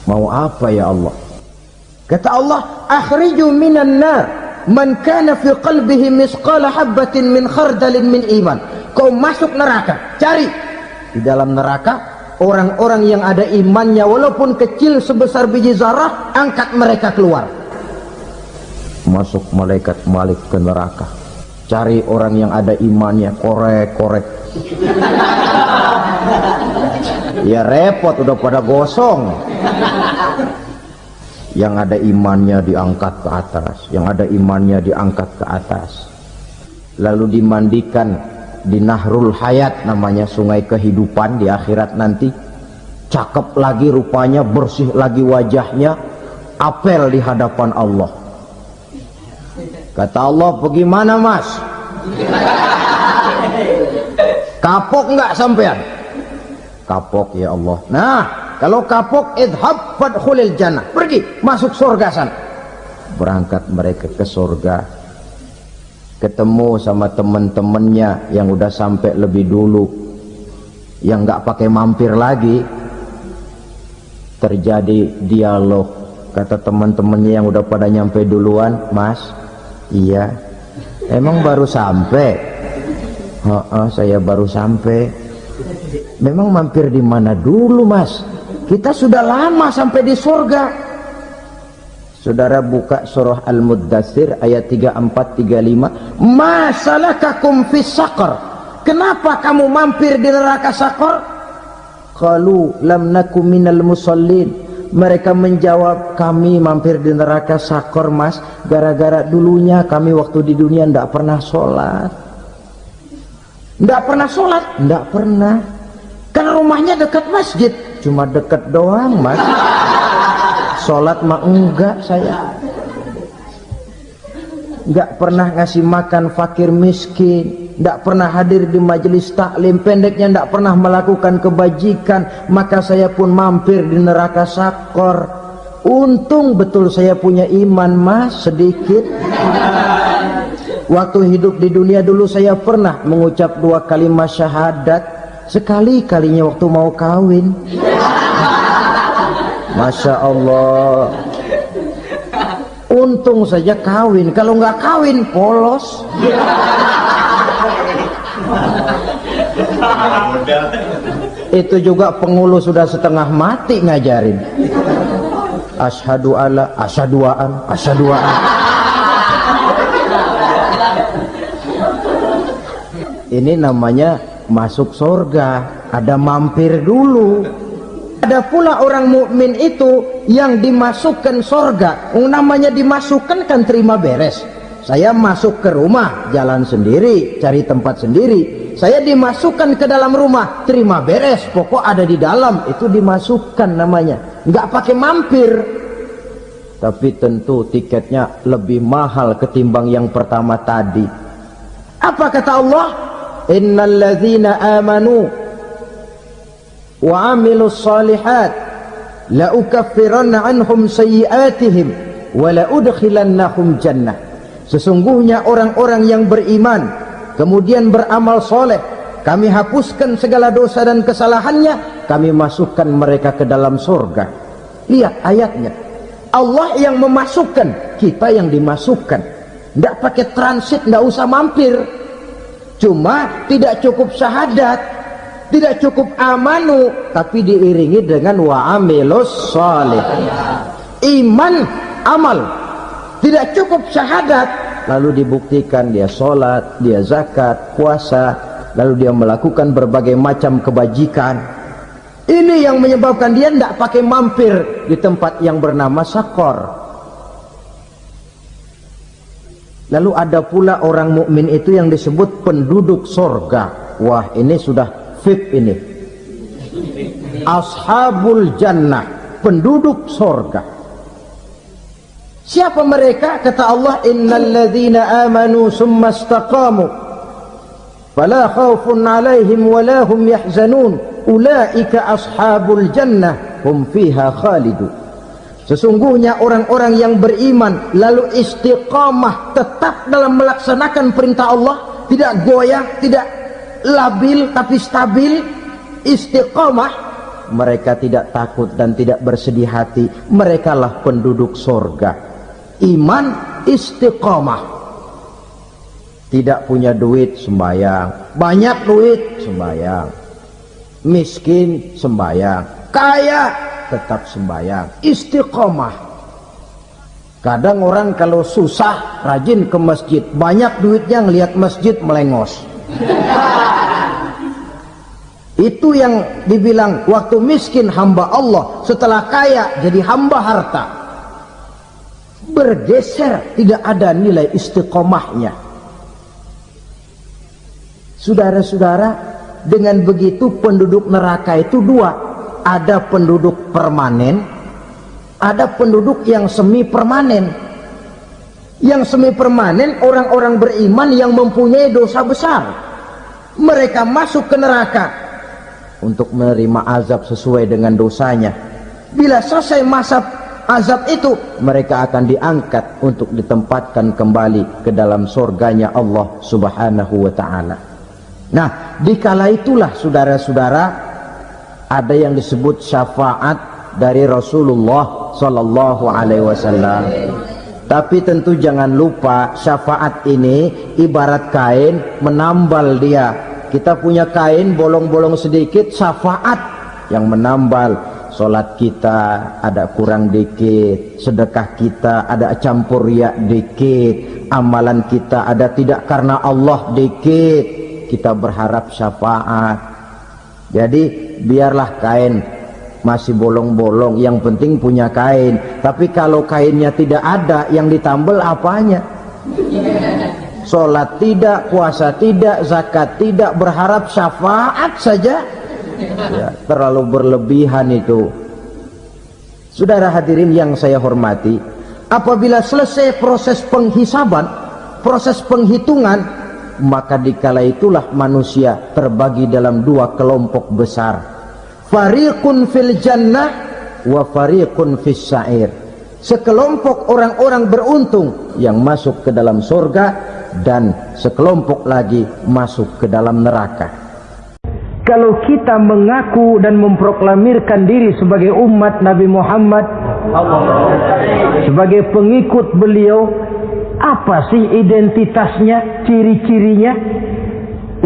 Mau apa ya Allah? Kata Allah, akhriju minan nar man kana fi qalbihi misqala habbatin min khardalin min iman. Kau masuk neraka, cari di dalam neraka orang-orang yang ada imannya walaupun kecil sebesar biji zarah, angkat mereka keluar. Masuk malaikat Malik ke neraka, cari orang yang ada imannya, korek-korek. Ya repot, udah pada gosong. Yang ada imannya diangkat ke atas, yang ada imannya diangkat ke atas, lalu dimandikan di Nahrul Hayat, namanya sungai kehidupan di akhirat nanti. Cakep lagi rupanya, bersih lagi wajahnya, apel di hadapan Allah. Kata Allah, bagaimana mas? Kapok nggak sampean? Kapok ya Allah. Nah, kalau kapok, idhab fadkhulil jannah, pergi masuk surga sana. Berangkat mereka ke surga, ketemu sama teman-temannya yang udah sampai lebih dulu, yang nggak pakai mampir lagi. Terjadi dialog. Kata teman-temannya yang udah pada nyampe duluan, mas, iya, emang baru sampai? Saya baru sampai. Memang mampir di mana dulu mas? Kita sudah lama sampai di surga. Saudara buka surah Al-Muddatsir ayat 34-35. Ma salakakum fis saqar? Kenapa kamu mampir di neraka Saqar? Qalu lam nakum minal musallin. Mereka menjawab, kami mampir di neraka Saqar mas, gara-gara dulunya kami waktu di dunia tidak pernah sholat. Tidak pernah sholat? Tidak pernah. Karena rumahnya dekat masjid. Cuma dekat doang mas. Sholat mah enggak saya. Enggak pernah ngasih makan fakir miskin, enggak pernah hadir di majelis taklim, pendeknya enggak pernah melakukan kebajikan. Maka saya pun mampir di neraka Saqar. Untung betul saya punya iman mas, sedikit. Waktu hidup di dunia dulu saya pernah mengucap 2 kalimat syahadat, sekali-kalinya waktu mau kawin. Masya Allah, untung saja kawin, kalau nggak kawin polos. Itu juga pengulu sudah setengah mati ngajarin. Asyhadu alla, asyaduaan, asyaduaan. Ini namanya masuk surga, ada mampir dulu. Ada pula orang mukmin itu yang dimasukkan surga. Namanya dimasukkan kan terima beres. Saya masuk ke rumah, jalan sendiri, cari tempat sendiri. Saya dimasukkan ke dalam rumah, terima beres, pokok ada di dalam, itu dimasukkan namanya. Nggak pakai mampir. tapi tentu tiketnya lebih mahal ketimbang yang pertama tadi. Apa kata Allah? Innal ladzina amanu wa amilus shalihat la ukaffiranna anhum sayyi'atihim wa la udkhilannahum jannah. Sesungguhnya orang-orang yang beriman kemudian beramal soleh, kami hapuskan segala dosa dan kesalahannya, kami masukkan mereka ke dalam surga. Lihat ayatnya, Allah yang memasukkan, kita yang dimasukkan. Tidak pakai transit, tidak usah mampir. Cuma tidak cukup syahadat, tidak cukup amanu, tapi diiringi dengan wa amilus sholih. Iman, amal. Tidak cukup syahadat, lalu dibuktikan dia sholat, dia zakat, puasa, lalu dia melakukan berbagai macam kebajikan. Ini yang menyebabkan dia tidak pakai mampir di tempat yang bernama sakor. Lalu ada pula orang mukmin itu yang disebut penduduk sorga. Wah, ini sudah VIP ini. Ashabul jannah, penduduk sorga. Siapa mereka? Kata Allah, innal ladzina amanu summa istaqamu fala khaufun alaihim wala hum yahzanun ulaika ashabul jannah hum fiha khalidun. Sesungguhnya orang-orang yang beriman lalu istiqamah, tetap dalam melaksanakan perintah Allah, tidak goyah, tidak labil tapi stabil, istiqamah, mereka tidak takut dan tidak bersedih hati. Merekalah penduduk sorga. Iman, istiqamah. Tidak punya duit, sembahyang. Banyak duit, sembahyang. Miskin, sembahyang. Kaya, tetap sembahyang. Istiqamah. Kadang orang kalau susah rajin ke masjid, banyak duitnya ngelihat masjid melengos. Itu yang dibilang waktu miskin hamba Allah, setelah kaya jadi hamba harta. Bergeser, tidak ada nilai istiqomahnya. Saudara-saudara, dengan begitu penduduk neraka itu dua. Ada penduduk permanen, ada penduduk yang semi permanen. Yang semi permanen orang-orang beriman yang mempunyai dosa besar. Mereka masuk ke neraka untuk menerima azab sesuai dengan dosanya. Bila selesai masa azab itu, mereka akan diangkat untuk ditempatkan kembali ke dalam surganya Allah subhanahu wa ta'ala. Nah, dikala itulah saudara-saudara, ada yang disebut syafaat dari Rasulullah sallallahu alaihi wasallam. Tapi tentu jangan lupa, syafaat ini ibarat kain menambal dia. Kita punya kain bolong-bolong sedikit, syafaat yang menambal. Solat kita ada kurang dikit, sedekah kita ada campur riak dikit, amalan kita ada tidak karena Allah dikit, kita berharap syafaat. Jadi biarlah kain masih bolong-bolong, yang penting punya kain. Tapi kalau kainnya tidak ada, yang ditambal apanya? Solat tidak, puasa tidak, zakat tidak, berharap syafaat saja. Ya, terlalu berlebihan itu. Saudara hadirin yang saya hormati, apabila selesai proses penghisaban, proses penghitungan, maka dikala itulah manusia terbagi dalam dua kelompok besar. Fariqun fil jannah wa fariqun fis sa'ir. Sekelompok orang-orang beruntung yang masuk ke dalam surga, dan sekelompok lagi masuk ke dalam neraka. Kalau kita mengaku dan memproklamirkan diri sebagai umat Nabi Muhammad, sebagai pengikut beliau, apa sih identitasnya, ciri-cirinya?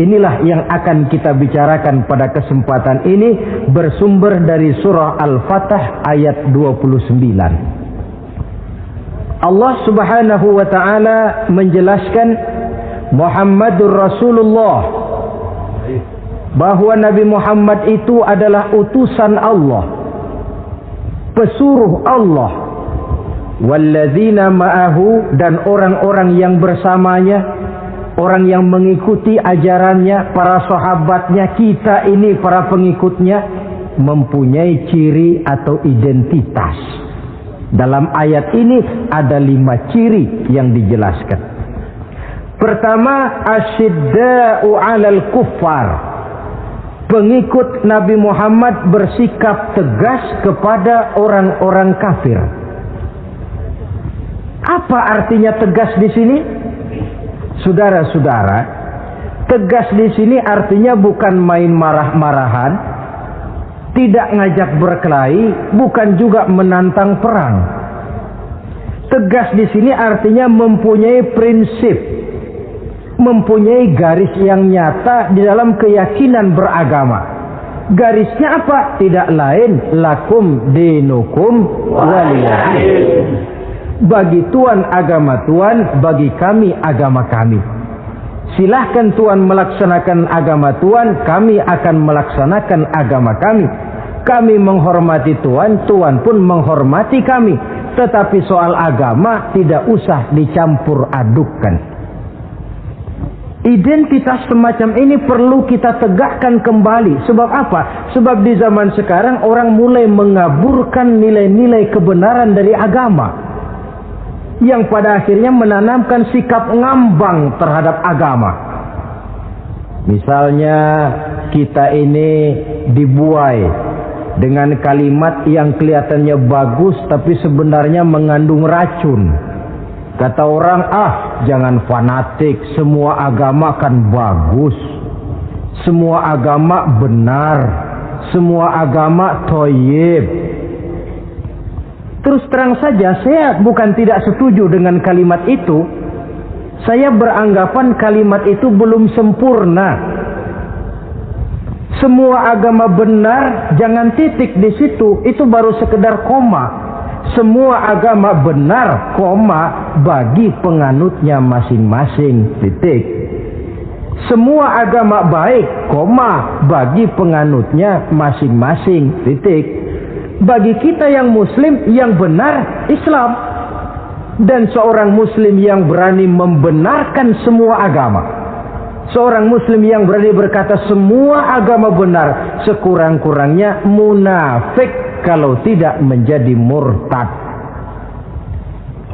Inilah yang akan kita bicarakan pada kesempatan ini, bersumber dari surah Al-Fatah ayat 29. Allah subhanahu wa ta'ala menjelaskan Muhammadur Rasulullah, bahwa Nabi Muhammad itu adalah utusan Allah, pesuruh Allah. Walladzina ma'ahu, dan orang-orang yang bersamanya, orang yang mengikuti ajarannya, para sahabatnya, kita ini para pengikutnya, mempunyai ciri atau identitas. Dalam ayat ini ada 5 ciri yang dijelaskan. Pertama, asyidda'u 'alal kuffar. Pengikut Nabi Muhammad bersikap tegas kepada orang-orang kafir. Apa artinya tegas di sini? Saudara-saudara, tegas di sini artinya bukan main marah-marahan, tidak ngajak berkelahi, bukan juga menantang perang. Tegas di sini artinya mempunyai prinsip, mempunyai garis yang nyata di dalam keyakinan beragama. Garisnya apa? Tidak lain, lakum dinukum waliyadin. Bagi Tuhan agama Tuhan, bagi kami agama kami. Silahkan Tuhan melaksanakan agama Tuhan, kami akan melaksanakan agama kami. Kami menghormati Tuhan, Tuhan pun menghormati kami. Tetapi soal agama tidak usah dicampur adukkan. Identitas semacam ini perlu kita tegakkan kembali. Sebab apa? Sebab di zaman sekarang orang mulai mengaburkan nilai-nilai kebenaran dari agama, yang pada akhirnya menanamkan sikap ngambang terhadap agama. Misalnya kita ini dibuai dengan kalimat yang kelihatannya bagus tapi sebenarnya mengandung racun. Kata orang, jangan fanatik, semua agama kan bagus, semua agama benar, semua agama thayyib. Terus terang saja, saya bukan tidak setuju dengan kalimat itu. Saya beranggapan kalimat itu belum sempurna. Semua agama benar, jangan titik di situ, itu baru sekedar koma. Semua agama benar, koma, bagi penganutnya masing-masing, titik. Semua agama baik, koma, bagi penganutnya masing-masing, titik. Bagi kita yang muslim, yang benar Islam. Dan seorang muslim yang berani membenarkan semua agama, seorang muslim yang berani berkata semua agama benar, sekurang-kurangnya munafik kalau tidak menjadi murtad.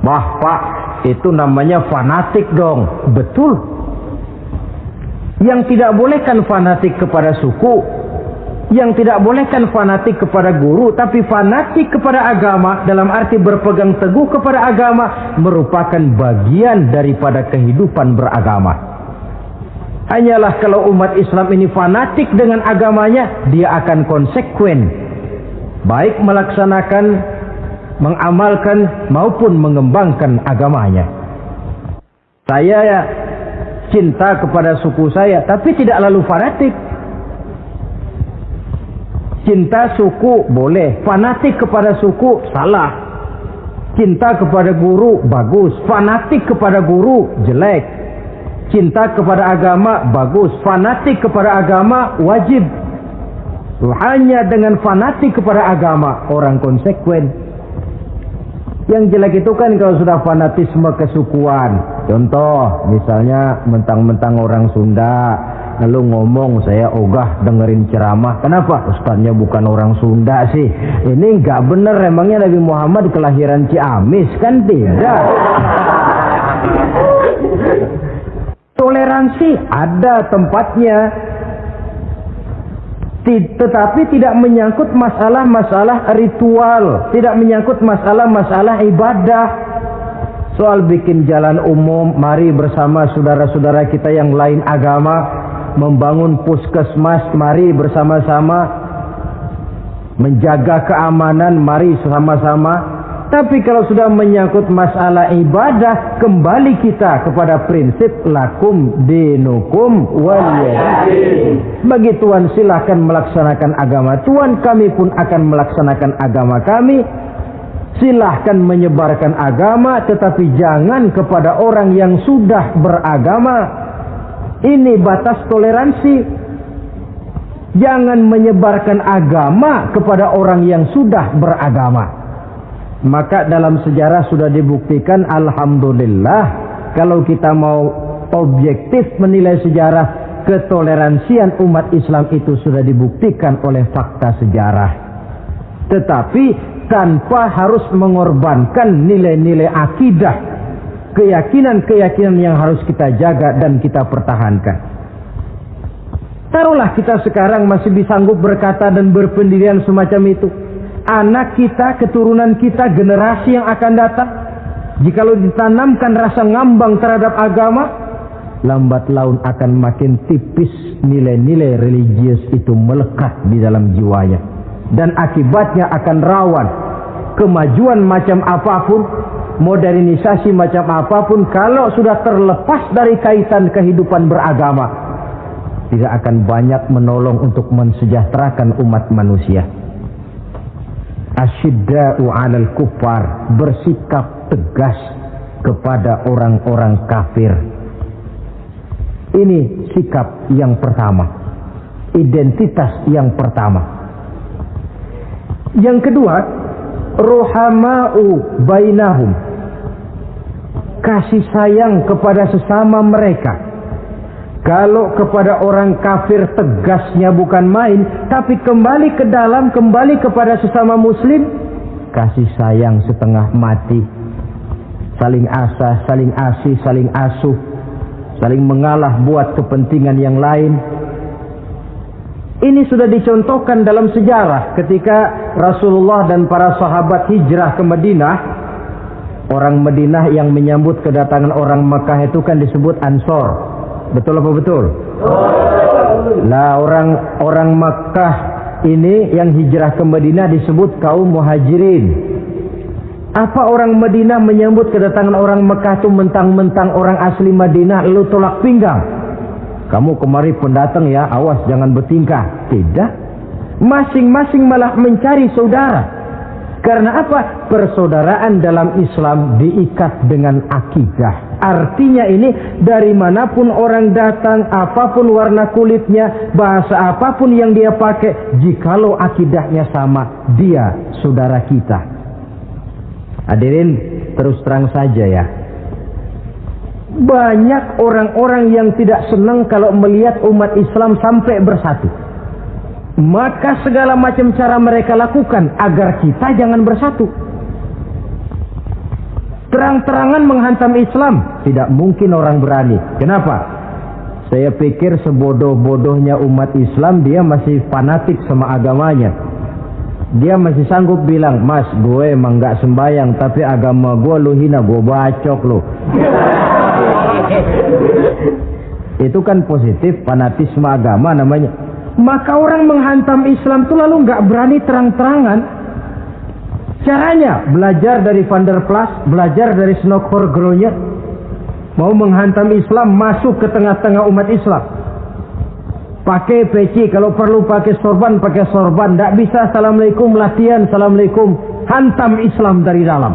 Wah Pak, itu namanya fanatik dong. Betul. Yang tidak boleh kan fanatik kepada suku, yang tidak boleh kan fanatik kepada guru, tapi fanatik kepada agama dalam arti berpegang teguh kepada agama merupakan bagian daripada kehidupan beragama. Hanyalah kalau umat Islam ini fanatik dengan agamanya, dia akan konsekuen, baik melaksanakan, mengamalkan maupun mengembangkan agamanya. Saya cinta kepada suku saya, tapi tidak lalu fanatik. Cinta suku boleh, fanatik kepada suku salah. Cinta kepada guru bagus, fanatik kepada guru jelek. Cinta kepada agama bagus, fanatik kepada agama wajib. Hanya dengan fanatik kepada agama orang konsekuen. Yang jelek itu kan kalau sudah fanatisme kesukuan. Contoh, misalnya mentang-mentang orang Sunda, lalu ngomong saya ogah dengerin ceramah. Kenapa? Ustaznya bukan orang Sunda sih. Ini nggak bener, emangnya Nabi Muhammad kelahiran Ciamis? Kan tidak. Toleransi ada tempatnya, tetapi tidak menyangkut masalah-masalah ritual, tidak menyangkut masalah-masalah ibadah. Soal bikin jalan umum, mari bersama saudara-saudara kita yang lain agama membangun puskesmas, mari bersama-sama menjaga keamanan, mari sama-sama. Tapi kalau sudah menyangkut masalah ibadah, kembali kita kepada prinsip lakum dinukum waliyadin. Bagi Tuhan silahkan melaksanakan agama Tuhan, kami pun akan melaksanakan agama kami. Silahkan menyebarkan agama, tetapi jangan kepada orang yang sudah beragama. Ini batas toleransi. Jangan menyebarkan agama kepada orang yang sudah beragama. Maka dalam sejarah sudah dibuktikan, alhamdulillah, kalau kita mau objektif menilai sejarah, ketoleransian umat Islam itu sudah dibuktikan oleh fakta sejarah. Tetapi tanpa harus mengorbankan nilai-nilai akidah, keyakinan-keyakinan yang harus kita jaga dan kita pertahankan. Taruhlah kita sekarang masih disanggup berkata dan berpendirian semacam itu. Anak kita, keturunan kita, generasi yang akan datang, jikalau ditanamkan rasa ngambang terhadap agama, lambat laun akan makin tipis nilai-nilai religius itu melekat di dalam jiwanya. Dan akibatnya akan rawan kemajuan macam apapun, modernisasi macam apapun, kalau sudah terlepas dari kaitan kehidupan beragama, tidak akan banyak menolong untuk mensejahterakan umat manusia. Asyidda'u 'alal kuffar, bersikap tegas kepada orang-orang kafir. Ini sikap yang pertama, identitas yang pertama. Yang kedua, ruhama'u bainahum, kasih sayang kepada sesama mereka. Kalau kepada orang kafir tegasnya bukan main, tapi kembali ke dalam, kembali kepada sesama muslim, kasih sayang setengah mati. Saling asah, saling asih, saling asuh, saling mengalah buat kepentingan yang lain. Ini sudah dicontohkan dalam sejarah ketika Rasulullah dan para sahabat hijrah ke Madinah. Orang Madinah yang menyambut kedatangan orang Makkah itu kan disebut Ansor. Betul apa betul? Lah orang Makkah ini yang hijrah ke Madinah disebut kaum Muhajirin. Apa orang Madinah menyambut kedatangan orang Makkah itu mentang-mentang orang asli Madinah lalu tolak pinggang? Kamu kemari pendatang ya, awas jangan bertingkah. Tidak. Masing-masing malah mencari saudara. Karena apa? Persaudaraan dalam Islam diikat dengan akidah. Artinya ini dari manapun orang datang, apapun warna kulitnya, bahasa apapun yang dia pakai, jikalau akidahnya sama, dia saudara kita. Hadirin, terus terang saja ya. Banyak orang-orang yang tidak senang kalau melihat umat Islam sampai bersatu. Maka segala macam cara mereka lakukan agar kita jangan bersatu. Terang-terangan menghantam Islam, tidak mungkin orang berani. Kenapa? Saya pikir sebodoh-bodohnya umat Islam, dia masih fanatik sama agamanya. Dia masih sanggup bilang, "Mas, gue emang gak sembayang, tapi agama gue lu hina, gue bacok lu." Itu kan positif, fanatisme agama namanya. Maka orang menghantam Islam itu lalu gak berani terang-terangan. Caranya belajar dari Van der Plas, belajar dari Snokor-Gronya. Mau menghantam Islam, masuk ke tengah-tengah umat Islam. Pakai peci, kalau perlu pakai sorban, pakai sorban. Tidak bisa assalamualaikum latihan, assalamualaikum, hantam Islam dari dalam.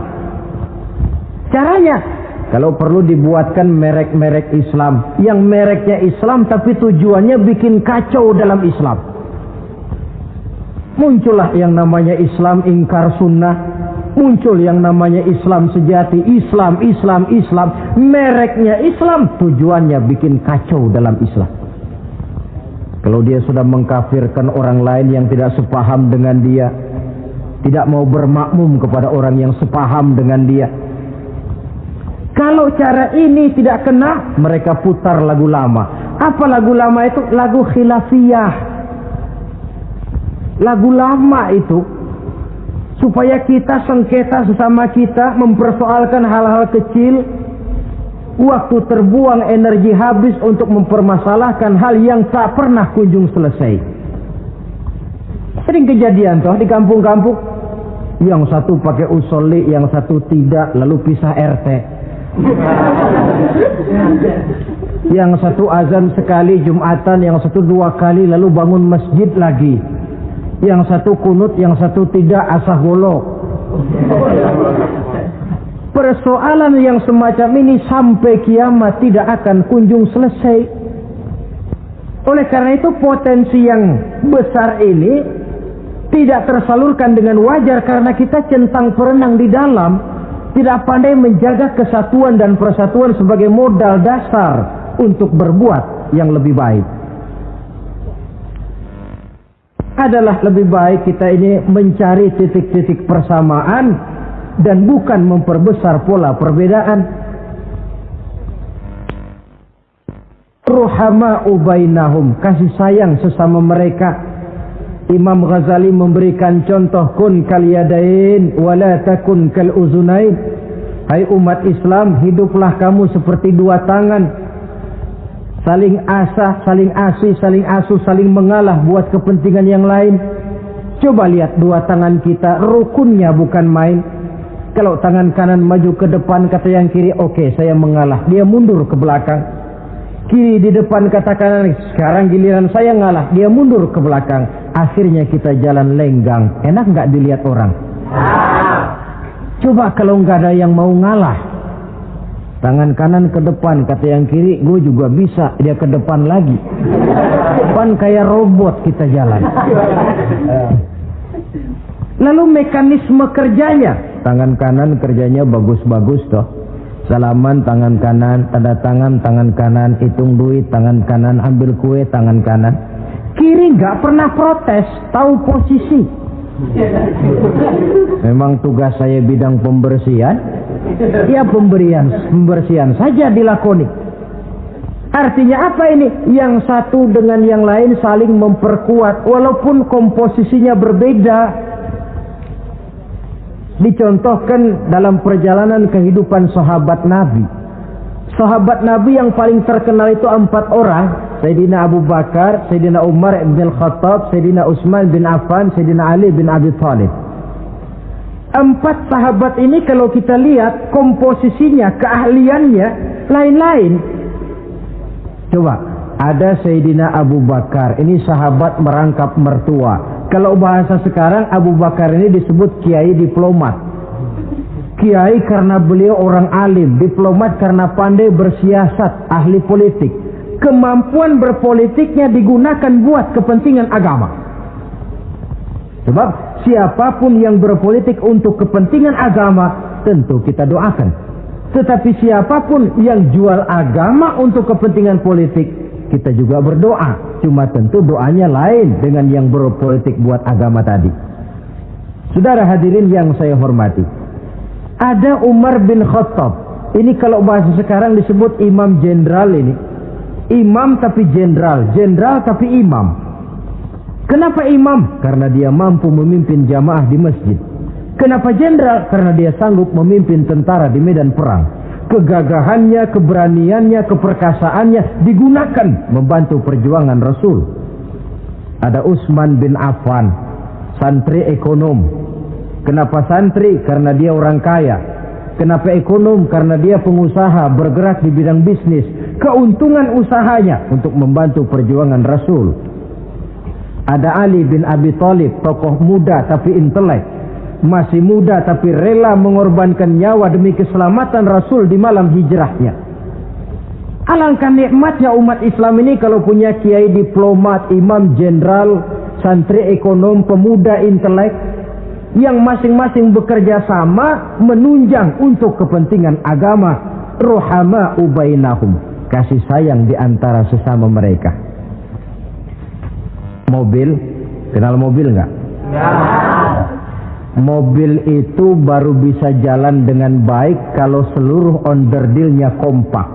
Caranya, kalau perlu dibuatkan merek-merek Islam, yang mereknya Islam tapi tujuannya bikin kacau dalam Islam. Muncullah yang namanya Islam ingkar sunnah, muncul yang namanya Islam sejati, Islam, mereknya Islam, tujuannya bikin kacau dalam Islam. Kalau dia sudah mengkafirkan orang lain yang tidak sepaham dengan dia, tidak mau bermakmum kepada orang yang sepaham dengan dia. Kalau cara ini tidak kena, mereka putar lagu lama. Apa lagu lama itu? Lagu khilafiyah. Lagu lama itu supaya kita sengketa sesama kita, mempersoalkan hal-hal kecil, waktu terbuang, energi habis untuk mempermasalahkan hal yang tak pernah kunjung selesai. Sering kejadian toh di kampung-kampung, yang satu pakai usolli, yang satu tidak, lalu pisah RT. Yang satu azan sekali Jumatan, yang satu 2 kali, lalu bangun masjid lagi. Yang satu kunut, yang satu tidak, asah golok. Persoalan yang semacam ini sampai kiamat tidak akan kunjung selesai. Oleh karena itu potensi yang besar ini tidak tersalurkan dengan wajar karena kita centang perenang di dalam, tidak pandai menjaga kesatuan dan persatuan sebagai modal dasar untuk berbuat yang lebih baik. adalah lebih baik kita ini mencari titik-titik persamaan dan bukan memperbesar pola perbedaan. Ruhama'u bainahum, kasih sayang sesama mereka. Imam Ghazali memberikan contoh, kun kal yadain wala takun kal uzunain. Hai umat Islam, hiduplah kamu seperti dua tangan, saling asah, saling asih, saling asuh, saling mengalah buat kepentingan yang lain. Coba lihat dua tangan kita, rukunnya bukan main. Kalau tangan kanan maju ke depan, kata yang kiri, oke, saya mengalah, dia mundur ke belakang. Kiri di depan, kata kanan, sekarang giliran saya ngalah, dia mundur ke belakang. Akhirnya kita jalan lenggang. Enak nggak dilihat orang? Coba kalau nggak ada yang mau ngalah, tangan kanan ke depan, kata yang kiri, gue juga bisa, dia ke depan lagi. Depan kayak robot kita jalan. Lalu mekanisme kerjanya, tangan kanan kerjanya bagus-bagus toh. Salaman tangan kanan, tanda tangan tangan kanan, hitung duit tangan kanan, ambil kue tangan kanan. Kiri nggak pernah protes, tahu posisi. Memang tugas saya bidang pembersihan, ya pembersihan saja dilakoni. Artinya apa ini? Yang satu dengan yang lain saling memperkuat walaupun komposisinya berbeda. Dicontohkan dalam perjalanan kehidupan sahabat Nabi. Sahabat Nabi yang paling terkenal itu 4 orang. Sayyidina Abu Bakar, Sayyidina Umar bin Al-Khattab, Sayyidina Utsman bin Affan, Sayyidina Ali bin Abi Thalib. 4 sahabat ini kalau kita lihat komposisinya, keahliannya lain-lain. Coba, ada Sayyidina Abu Bakar, ini sahabat merangkap mertua. Kalau bahasa sekarang, Abu Bakar ini disebut kiai diplomat. Kiai karena beliau orang alim, diplomat karena pandai bersiasat, ahli politik. Kemampuan berpolitiknya digunakan buat kepentingan agama. Sebab siapapun yang berpolitik untuk kepentingan agama, tentu kita doakan. Tetapi siapapun yang jual agama untuk kepentingan politik, kita juga berdoa. Cuma tentu doanya lain dengan yang berpolitik buat agama tadi. Saudara hadirin yang saya hormati, ada Umar bin Khattab. Ini kalau bahasa sekarang disebut imam jenderal ini. Imam tapi jenderal, jenderal tapi imam. Kenapa imam? Karena dia mampu memimpin jamaah di masjid. Kenapa jenderal? Karena dia sanggup memimpin tentara di medan perang. Kegagahannya, keberaniannya, keperkasaannya digunakan membantu perjuangan Rasul. Ada Utsman bin Affan, santri ekonom. Kenapa santri? Karena dia orang kaya. Kenapa ekonom? Karena dia pengusaha bergerak di bidang bisnis. Keuntungan usahanya untuk membantu perjuangan Rasul. Ada Ali bin Abi Thalib, tokoh muda tapi intelek. Masih muda tapi rela mengorbankan nyawa demi keselamatan Rasul di malam hijrahnya. Alangkah nikmatnya umat Islam ini kalau punya kiai diplomat, imam jenderal, santri ekonom, pemuda intelek, yang masing-masing bekerja sama menunjang untuk kepentingan agama. Ruhama'u bainahum, kasih sayang di antara sesama mereka. Mobil, kenal mobil nggak? Ya. Mobil itu baru bisa jalan dengan baik kalau seluruh onderdilnya kompak.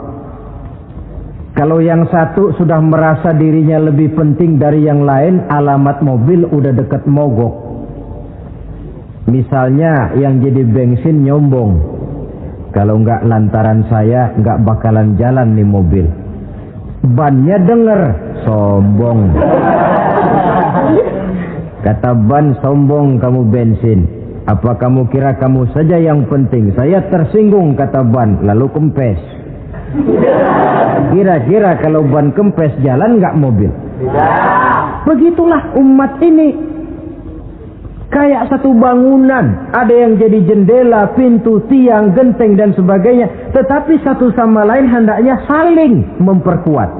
Kalau yang satu sudah merasa dirinya lebih penting dari yang lain, alamat mobil udah deket mogok. Misalnya yang jadi bensin nyombong, kalau nggak lantaran saya nggak bakalan jalan nih mobil. Bannya denger, sombong. Kata ban, sombong kamu bensin. Apa kamu kira kamu saja yang penting? Saya tersinggung, kata ban, lalu kempes. Kira-kira kalau ban kempes jalan nggak mobil? Begitulah umat ini. Kayak satu bangunan, ada yang jadi jendela, pintu, tiang, genteng dan sebagainya. Tetapi satu sama lain hendaknya saling memperkuat.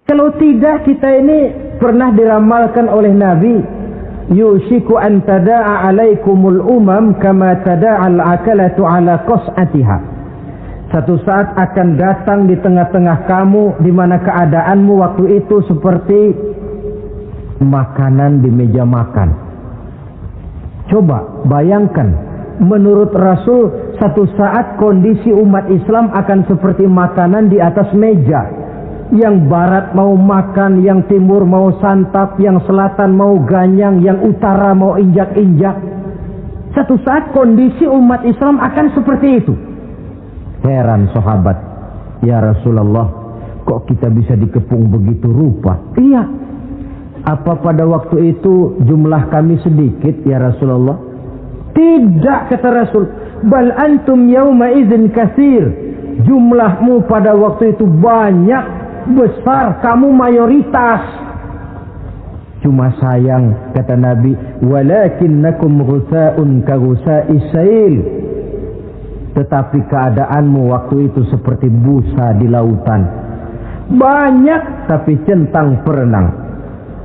Kalau tidak, kita ini pernah diramalkan oleh Nabi, yushiku an tada'a alaikumul umam kama tada'al akalatu ala qas'atiha. Satu saat akan datang di tengah-tengah kamu di mana keadaanmu waktu itu seperti makanan di meja makan. Coba bayangkan, menurut Rasul satu saat kondisi umat Islam akan seperti makanan di atas meja. Yang barat mau makan, yang timur mau santap, yang selatan mau ganyang, yang utara mau injak-injak. Satu saat kondisi umat Islam akan seperti itu. Heran sahabat, ya Rasulullah, kok kita bisa dikepung begitu rupa? Iya. Apa pada waktu itu jumlah kami sedikit ya Rasulullah? Tidak, kata Rasul. Bal antum yauma idzin katsir. Jumlahmu pada waktu itu banyak, besar, kamu mayoritas. Cuma sayang, kata Nabi, walakinnakum ghusaa'un ka ghusaa'is sail. Tetapi keadaanmu waktu itu seperti busa di lautan. Banyak tapi centang perenang.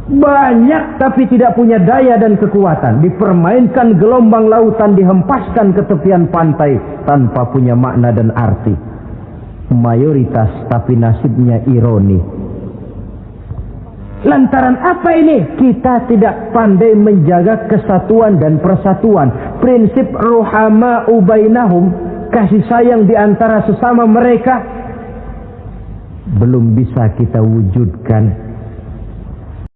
Banyak tapi tidak punya daya dan kekuatan. Dipermainkan gelombang lautan, dihempaskan ke tepian pantai tanpa punya makna dan arti. Mayoritas tapi nasibnya ironi. Lantaran apa ini? Kita tidak pandai menjaga kesatuan dan persatuan. Prinsip ruhama'u bainahum, kasih sayang di antara sesama mereka, belum bisa kita wujudkan.